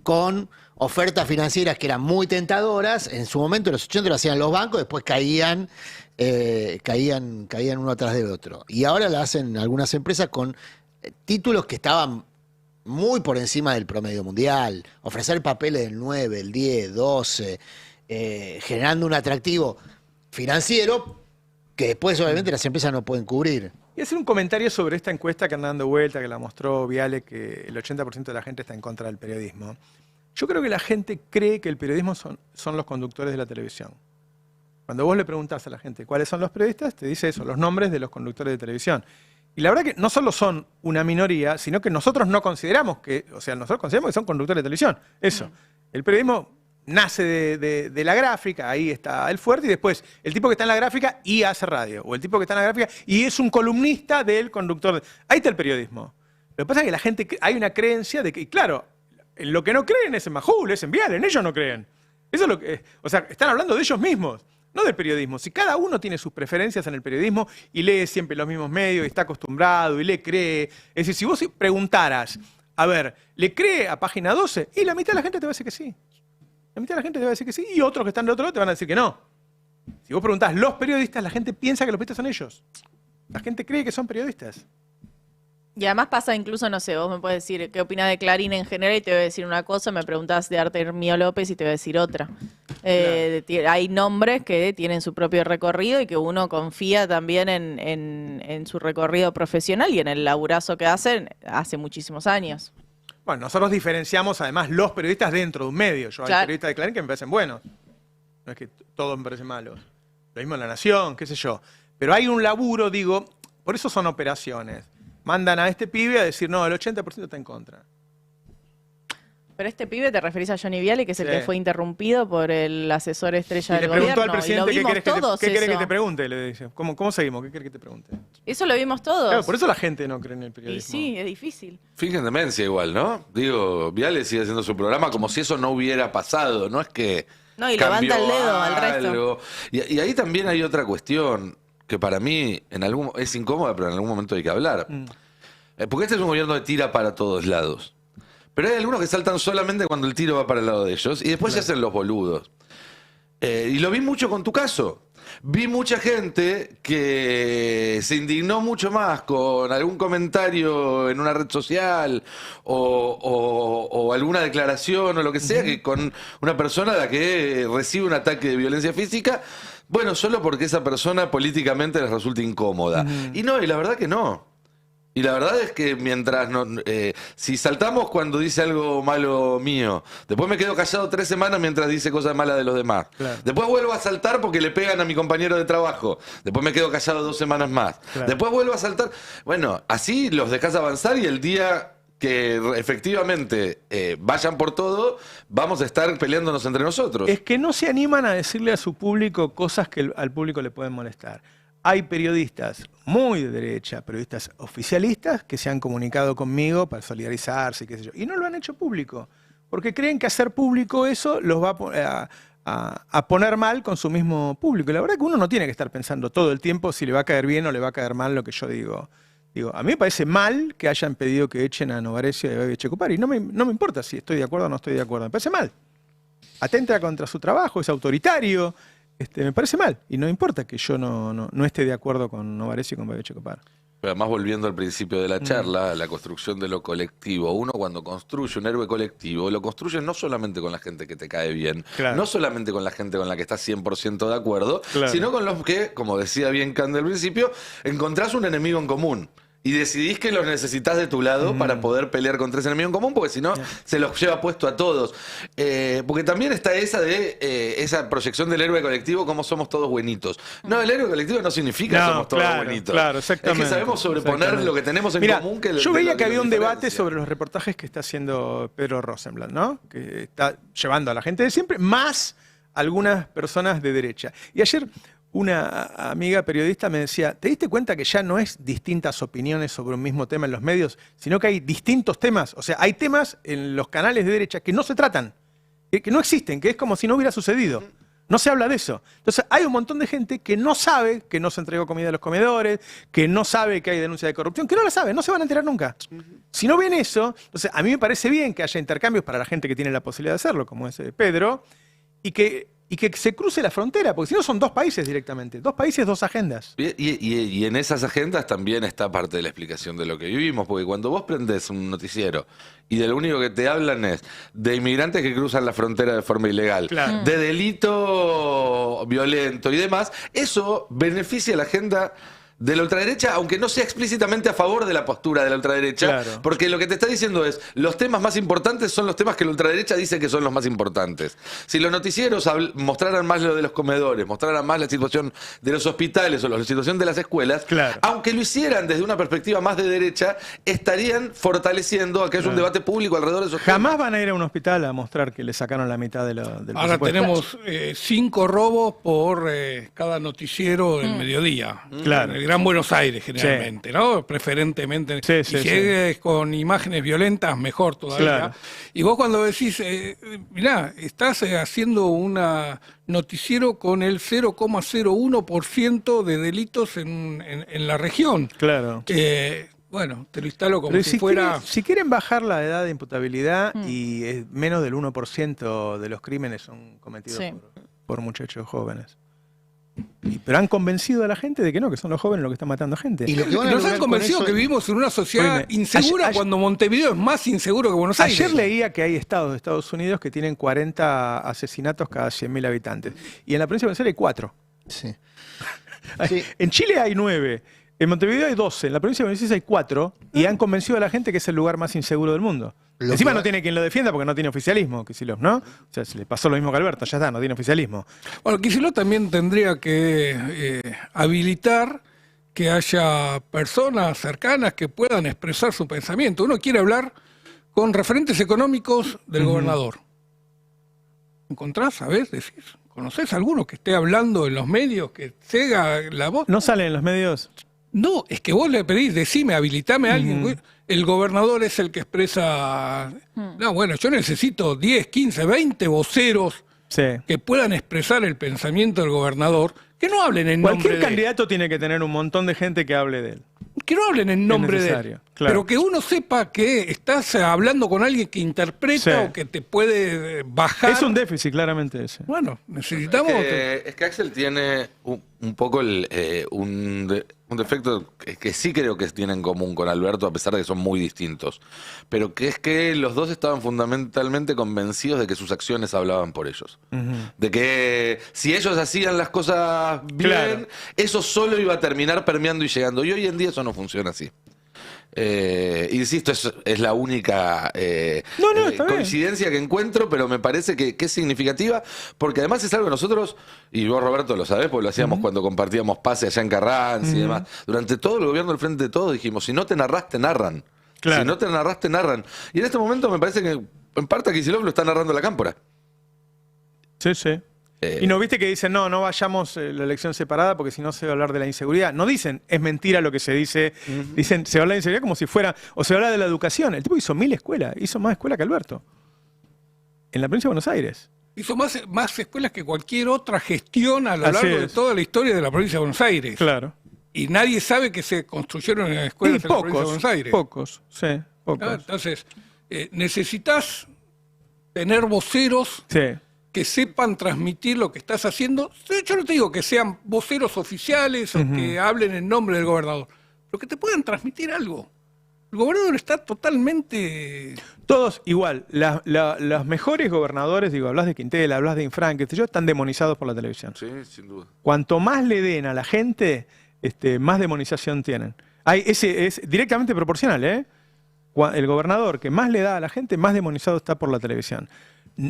con ofertas financieras que eran muy tentadoras. En su momento, en los 80 lo hacían los bancos, después caían uno atrás del otro. Y ahora lo hacen algunas empresas con títulos que estaban muy por encima del promedio mundial. Ofrecer papeles del 9, el 10, 12, generando un atractivo financiero que después obviamente las empresas no pueden cubrir. Y hacer un comentario sobre esta encuesta que anda dando vuelta, que la mostró Viale, que el 80% de la gente está en contra del periodismo. Yo creo que la gente cree que el periodismo son los conductores de la televisión. Cuando vos le preguntás a la gente cuáles son los periodistas, te dice eso, los nombres de los conductores de televisión. Y la verdad que no solo son una minoría, sino que nosotros no consideramos que, o sea, nosotros consideramos que son conductores de televisión. Eso. El periodismo nace de la gráfica, ahí está el fuerte, y después el tipo que está en la gráfica y hace radio, o el tipo que está en la gráfica y es un columnista del conductor. Ahí está el periodismo. Lo que pasa es que la gente, hay una creencia de que, y claro, en lo que no creen es en Majul, es en Viale, en ellos no creen. Eso es lo que, o sea, están hablando de ellos mismos, no del periodismo. Si cada uno tiene sus preferencias en el periodismo y lee siempre los mismos medios y está acostumbrado y le cree, es decir, si vos preguntaras, a ver, ¿le cree a Página 12? Y la mitad de la gente te va a decir que sí. La mitad de la gente te va a decir que sí y otros que están del otro lado te van a decir que no. Si vos preguntás los periodistas, la gente piensa que los periodistas son ellos. La gente cree que son periodistas. Y además pasa incluso, no sé, vos me puedes decir qué opinás de Clarín en general y te voy a decir una cosa, me preguntás de Artemio López y te voy a decir otra. Hay nombres que tienen su propio recorrido y que uno confía también en su recorrido profesional y en el laburazo que hacen hace muchísimos años. Bueno, nosotros diferenciamos además los periodistas dentro de un medio. Yo Claro. hay periodistas de Clarín que me parecen buenos. No es que todos me parecen malos. Lo mismo en La Nación, qué sé yo. Pero hay un laburo, digo, por eso son operaciones. Mandan a este pibe a decir, no, el 80% está en contra. Pero este pibe te referís a Johnny Viale, que es el Sí. que fue interrumpido por el asesor estrella Y le del preguntó gobierno. al presidente y qué lo vimos todos querés que eso. te pregunte, le dice. ¿Cómo seguimos? ¿Qué querés que te pregunte? Eso lo vimos todos. Claro, por eso la gente no cree en el Y periodismo. sí, es difícil. Fingen demencia igual, ¿no? Digo, Viale sigue haciendo su programa como si eso no hubiera pasado. No es que No, y cambió levanta el dedo al resto. algo. Y ahí también hay otra cuestión que para mí es incómoda, pero en algún momento hay que hablar. Porque este es un gobierno de tira para todos lados. Pero hay algunos que saltan solamente cuando el tiro va para el lado de ellos y después se hacen los boludos. Y lo vi mucho con tu caso. Vi mucha gente que se indignó mucho más con algún comentario en una red social o alguna declaración o lo que sea que con una persona a la que recibe un ataque de violencia física. Bueno, solo porque esa persona políticamente les resulta incómoda. Y la verdad que no. Y la verdad es que mientras si saltamos cuando dice algo malo mío, después me quedo callado 3 semanas mientras dice cosas malas de los demás. Claro. Después vuelvo a saltar porque le pegan a mi compañero de trabajo. Después me quedo callado 2 semanas más. Claro. Después vuelvo a saltar. Bueno, así los dejas avanzar y el día que efectivamente vayan por todo, vamos a estar peleándonos entre nosotros. Es que no se animan a decirle a su público cosas que al público le pueden molestar. Hay periodistas muy de derecha, periodistas oficialistas, que se han comunicado conmigo para solidarizarse, qué sé yo, y no lo han hecho público, porque creen que hacer público eso los va a poner mal con su mismo público. Y la verdad es que uno no tiene que estar pensando todo el tiempo si le va a caer bien o le va a caer mal lo que yo digo. Digo, a mí me parece mal que hayan pedido que echen a Novarecio y a Babi Echecopar, y no me importa si estoy de acuerdo o no estoy de acuerdo, me parece mal. Atenta contra su trabajo, es autoritario. Me parece mal, y no importa que yo no esté de acuerdo con Novarecio y con Babi Echecopar. Pero además, volviendo al principio de la charla, la construcción de lo colectivo. Uno cuando construye un héroe colectivo, lo construye no solamente con la gente que te cae bien, Claro. no solamente con la gente con la que estás 100% de acuerdo, Claro. sino con los que, como decía bien Cande al principio, encontrás un enemigo en común. Y decidís que los necesitas de tu lado para poder pelear contra ese enemigo en común, porque si no, se los lleva puesto a todos. Porque también está esa proyección del héroe colectivo, como somos todos buenitos. No, el héroe colectivo no significa No, somos todos claro, buenitos. claro, exactamente. Es que sabemos sobreponer Exactamente. lo que tenemos en Mirá, común. Que yo de veía lo que había un debate diferencia. sobre los reportajes que está haciendo Pedro Rosenblatt, ¿no? Que está llevando a la gente de siempre, más algunas personas de derecha. Y ayer una amiga periodista me decía, ¿te diste cuenta que ya no es distintas opiniones sobre un mismo tema en los medios, sino que hay distintos temas? O sea, hay temas en los canales de derecha que no se tratan, que no existen, que es como si no hubiera sucedido. No se habla de eso. Entonces, hay un montón de gente que no sabe que no se entregó comida a los comedores, que no sabe que hay denuncia de corrupción, que no la sabe, no se van a enterar nunca. Si no ven eso, entonces a mí me parece bien que haya intercambios para la gente que tiene la posibilidad de hacerlo, como es Pedro, y que se cruce la frontera, porque si no son 2 países directamente. 2 países, 2 agendas. Y en esas agendas también está parte de la explicación de lo que vivimos, porque cuando vos prendés un noticiero y de lo único que te hablan es de inmigrantes que cruzan la frontera de forma ilegal, Claro. de delito violento y demás, eso beneficia a la agenda de la ultraderecha, aunque no sea explícitamente a favor de la postura de la ultraderecha, Claro. porque lo que te está diciendo es, los temas más importantes son los temas que la ultraderecha dice que son los más importantes. Si los noticieros mostraran más lo de los comedores, mostraran más la situación de los hospitales o la situación de las escuelas, Claro. aunque lo hicieran desde una perspectiva más de derecha, estarían fortaleciendo a que haya un debate público alrededor de esos Jamás van a ir a un hospital a mostrar que le sacaron la mitad del Ahora presupuesto. tenemos 5 robos por cada noticiero del mediodía. Claro. En el Gran Buenos Aires, generalmente, ¿no? Preferentemente. Sí, y sí, si sí. es con imágenes violentas, mejor todavía. Claro. Y vos cuando decís, mirá, estás haciendo un noticiero con el 0,01% de delitos en la región. Claro. Bueno, te lo instalo como Pero si fuera... si quieren bajar la edad de imputabilidad y menos del 1% de los crímenes son cometidos Sí. por muchachos jóvenes. Pero han convencido a la gente de que no, que son los jóvenes los que están matando gente. Y lo que van a Nos lograr han con convencido eso- que vivimos en una sociedad Oíme, insegura ayer- cuando Montevideo es más inseguro que Buenos Aires. Ayer leía que hay estados de Estados Unidos que tienen 40 asesinatos cada 100.000 habitantes. Y en la provincia de Buenos Aires hay 4. Sí. Sí. En Chile hay 9. En Montevideo hay 12. En la provincia de Buenos Aires hay 4. Y han convencido a la gente que es el lugar más inseguro del mundo. Lo Encima que va- no tiene quien lo defienda porque no tiene oficialismo, Kicillof, ¿no? O sea, se le pasó lo mismo que a Alberto, ya está, no tiene oficialismo. Bueno, Kicillof también tendría que habilitar que haya personas cercanas que puedan expresar su pensamiento. Uno quiere hablar con referentes económicos del gobernador. ¿Encontrás, sabés, decís? ¿Conocés a alguno que esté hablando en los medios, que se haga la voz? ¿No salen en los medios? No, es que vos le pedís, decime, habilitame a alguien. El gobernador es el que expresa... No, bueno, yo necesito 10, 15, 20 voceros Sí. que puedan expresar el pensamiento del gobernador, que no hablen en nombre Cualquier de... candidato tiene que tener un montón de gente que hable de él. Que no hablen en nombre de él, necesario, claro. pero que uno sepa que estás hablando con alguien que interpreta Sí. o que te puede bajar. Es un déficit, claramente, ese. Bueno, necesitamos... Es que Axel tiene un poco un defecto que sí creo que tiene en común con Alberto, a pesar de que son muy distintos. Pero que es que los dos estaban fundamentalmente convencidos de que sus acciones hablaban por ellos. De que si ellos hacían las cosas bien, Claro. eso solo iba a terminar permeando y llegando. Y hoy en día eso no funciona así. Insisto, es la única está bien. coincidencia que encuentro, pero me parece que es significativa, porque además es algo que nosotros, y vos Roberto lo sabés, porque lo hacíamos cuando compartíamos pase allá en Carranza y demás, durante todo el gobierno del Frente de Todos dijimos, si no te narrás, te narran. Claro. Si no te narrás, te narran. Y en este momento me parece que en parte Kicillof lo está narrando la cámpora. Sí, sí. Y no viste que dicen, no vayamos la elección separada porque si no se va a hablar de la inseguridad. No dicen, es mentira lo que se dice. Dicen, se habla de inseguridad como si fuera, o se habla de la educación. El tipo hizo 1000 escuelas, hizo más escuelas que Alberto. En la provincia de Buenos Aires. Hizo más escuelas que cualquier otra gestión a lo Así largo de es. toda la historia de la provincia de Buenos Aires. Claro. Y nadie sabe que se construyeron en escuelas Y en la provincia de Buenos Aires. pocos, sí, pocos. Entonces, necesitas tener voceros Sí. que sepan transmitir lo que estás haciendo. Yo no te digo que sean voceros oficiales o que hablen en nombre del gobernador, pero que te puedan transmitir algo. El gobernador está totalmente... Todos igual. Los mejores gobernadores, digo, hablas de Quintela, hablas de Infran, que están demonizados por la televisión. Sí, sin duda. Cuanto más le den a la gente, más demonización tienen. Ese es directamente proporcional, ¿eh? El gobernador que más le da a la gente, más demonizado está por la televisión.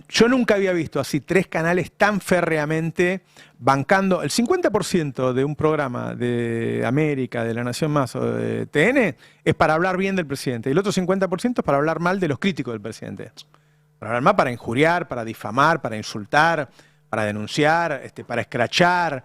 Yo nunca había visto así 3 canales tan férreamente bancando. El 50% de un programa de América, de La Nación Más o de TN es para hablar bien del presidente. Y el otro 50% es para hablar mal de los críticos del presidente. Para hablar mal, para injuriar, para difamar, para insultar, para denunciar, para escrachar.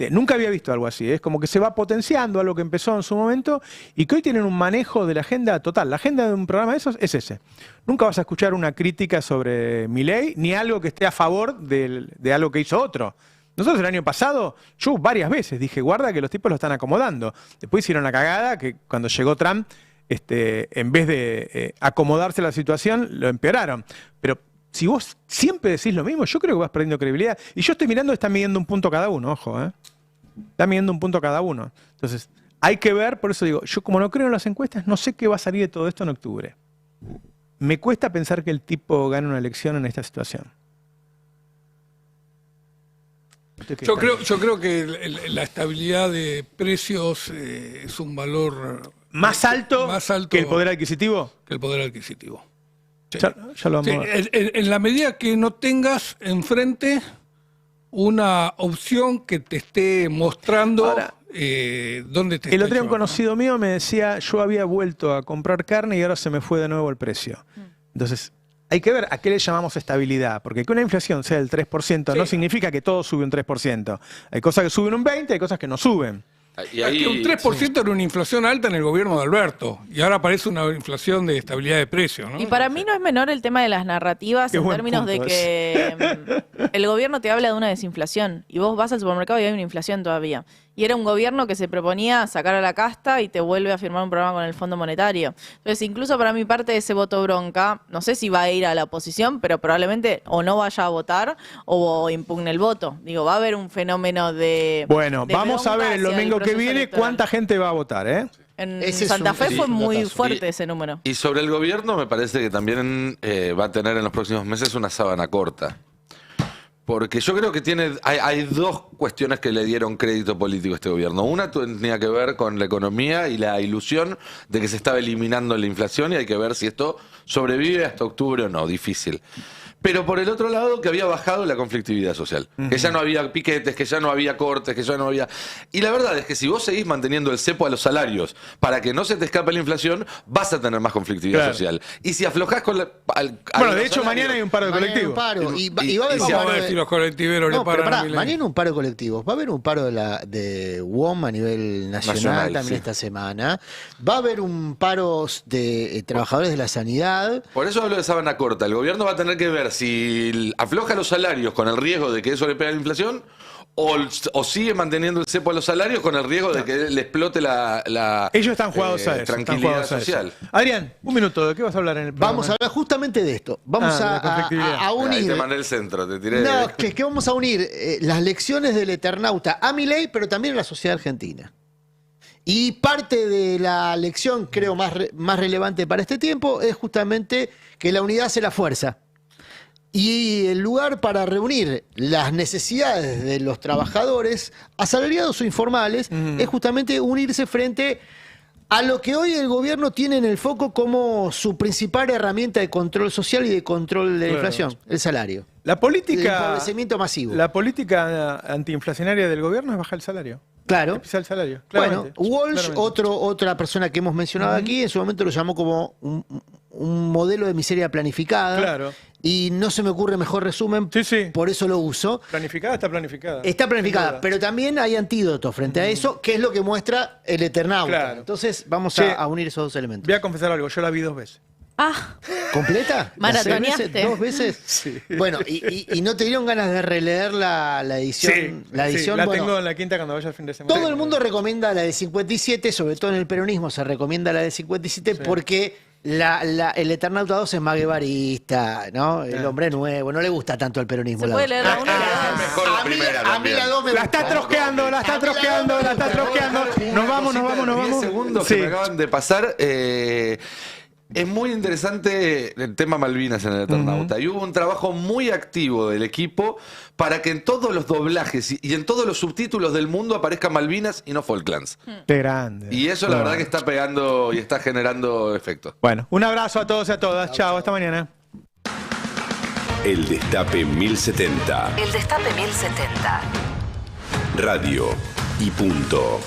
Nunca había visto algo así. Es como que se va potenciando algo que empezó en su momento y que hoy tienen un manejo de la agenda total. La agenda de un programa de esos es ese. Nunca vas a escuchar una crítica sobre Milei ni algo que esté a favor de algo que hizo otro. Nosotros el año pasado, yo varias veces dije, guarda que los tipos lo están acomodando. Después hicieron la cagada que cuando llegó Trump, en vez de acomodarse la situación, lo empeoraron. Pero si vos siempre decís lo mismo, yo creo que vas perdiendo credibilidad. Y yo estoy mirando, está midiendo un punto cada uno, ojo, ¿eh? Está midiendo un punto cada uno. Entonces, hay que ver, por eso digo, yo como no creo en las encuestas, no sé qué va a salir de todo esto en octubre. Me cuesta pensar que el tipo gane una elección en esta situación. Yo creo que la estabilidad de precios es un valor ¿Más alto que el poder adquisitivo? Que el poder adquisitivo. Sí. Ya lo vamos a ver. En la medida que no tengas enfrente una opción que te esté mostrando Ahora, dónde te el está otro día un llevando. conocido mío me decía, yo había vuelto a comprar carne y ahora se me fue de nuevo el precio. Entonces, hay que ver a qué le llamamos estabilidad, porque que una inflación sea del 3% no significa que todo sube un 3%. Hay cosas que suben un 20%, hay cosas que no suben. Y Es que un 3% era una inflación alta en el gobierno de Alberto y ahora aparece una inflación de estabilidad de precios, ¿no? Y para mí no es menor el tema de las narrativas Qué en buen términos de punto que el gobierno te habla de una desinflación y vos vas al supermercado y hay una inflación todavía. Y era un gobierno que se proponía sacar a la casta y te vuelve a firmar un programa con el Fondo Monetario. Entonces, incluso para mi parte de ese voto bronca, no sé si va a ir a la oposición, pero probablemente o no vaya a votar o impugne el voto. Digo, va a haber un fenómeno de... Bueno, de vamos a bronca ver el hacia domingo que proceso viene electoral. cuánta gente va a votar, ¿eh? En Ese es Santa un- Fe sí, fue un muy datazo. fuerte ese número. Y sobre el gobierno me parece que también va a tener en los próximos meses una sábana corta. Porque yo creo que hay 2 cuestiones que le dieron crédito político a este gobierno. Una tenía que ver con la economía y la ilusión de que se estaba eliminando la inflación y hay que ver si esto sobrevive hasta octubre o no, difícil. Pero por el otro lado, que había bajado la conflictividad social. Que ya no había piquetes, que ya no había cortes, que ya no había... Y la verdad es que si vos seguís manteniendo el cepo a los salarios para que no se te escape la inflación, vas a tener más conflictividad Claro. social. Y si aflojás con la... Bueno, de hecho, mañana hay un paro de Mañana hay colectivo. un paro. Y va a y haber si un Vamos paro a ver de- si los colectiveros No, le pero paran pará, a Milei. mañana un paro colectivo. Va a haber un paro de UOM a nivel nacional también sí. esta semana. Va a haber un paro de trabajadores de la sanidad. Por eso hablo de sábana corta. El gobierno va a tener que ver si afloja los salarios con el riesgo de que eso le pegue a la inflación o sigue manteniendo el cepo a los salarios con el riesgo de que le explote la Ellos están jugados a eso. están tranquilidad jugados a eso. social. Adrián, un minuto, ¿de qué vas a hablar en el programa? Vamos a hablar justamente de esto. Vamos de la a conflictividad. a Ahí unir. te mandé el centro, te tiré. No, que vamos a unir las lecciones del Eternauta a Milei, pero también a la sociedad argentina. Y parte de la lección, creo, más relevante para este tiempo es justamente que la unidad hace la fuerza. Y el lugar para reunir las necesidades de los trabajadores, asalariados o informales, es justamente unirse frente a lo que hoy el gobierno tiene en el foco como su principal herramienta de control social y de control de la inflación, el salario. La El política, empobrecimiento masivo. la política antiinflacionaria del gobierno es bajar el salario. Claro. Pisar el salario. Bueno, Claramente. Walsh, Claramente. otra persona que hemos mencionado aquí, en su momento lo llamó como un modelo de miseria planificada. Claro. Y no se me ocurre mejor resumen, por eso lo uso. Planificada está planificada. Está Sin planificada, duda. pero también hay antídotos frente a eso, que es lo que muestra el Eternauta. Claro. Entonces vamos Sí. a unir esos dos elementos. Voy a confesar algo, yo la vi 2 veces. Ah, ¿Completa? Maratoneaste. 6 veces, 2 veces. Sí. Bueno, y no te dieron ganas de releer la edición. Sí, la edición, la bueno, tengo en la quinta cuando vaya el fin de semana. todo el mundo recomienda la de 57, sobre todo en el peronismo se recomienda la de 57 porque el Eternauta 2 es más guevarista, ¿no? El hombre nuevo, no le gusta tanto el peronismo. se la puede dos. leer la 1 y la 2. Mejor la primera A mí también. la 2 me La gusta. está trosqueando, la está trosqueando, la está trosqueando. Nos vamos, nos vamos, nos 10 vamos. segundos Sí. que me acaban de pasar. Es muy interesante el tema Malvinas en el Eternauta. Y hubo un trabajo muy activo del equipo para que en todos los doblajes y en todos los subtítulos del mundo aparezcan Malvinas y no Falklands. Qué grande. Y eso la verdad que está pegando y está generando efecto. Bueno, un abrazo a todos y a todas. Chao, hasta mañana. El Destape 1070. El Destape 1070. Radio y punto.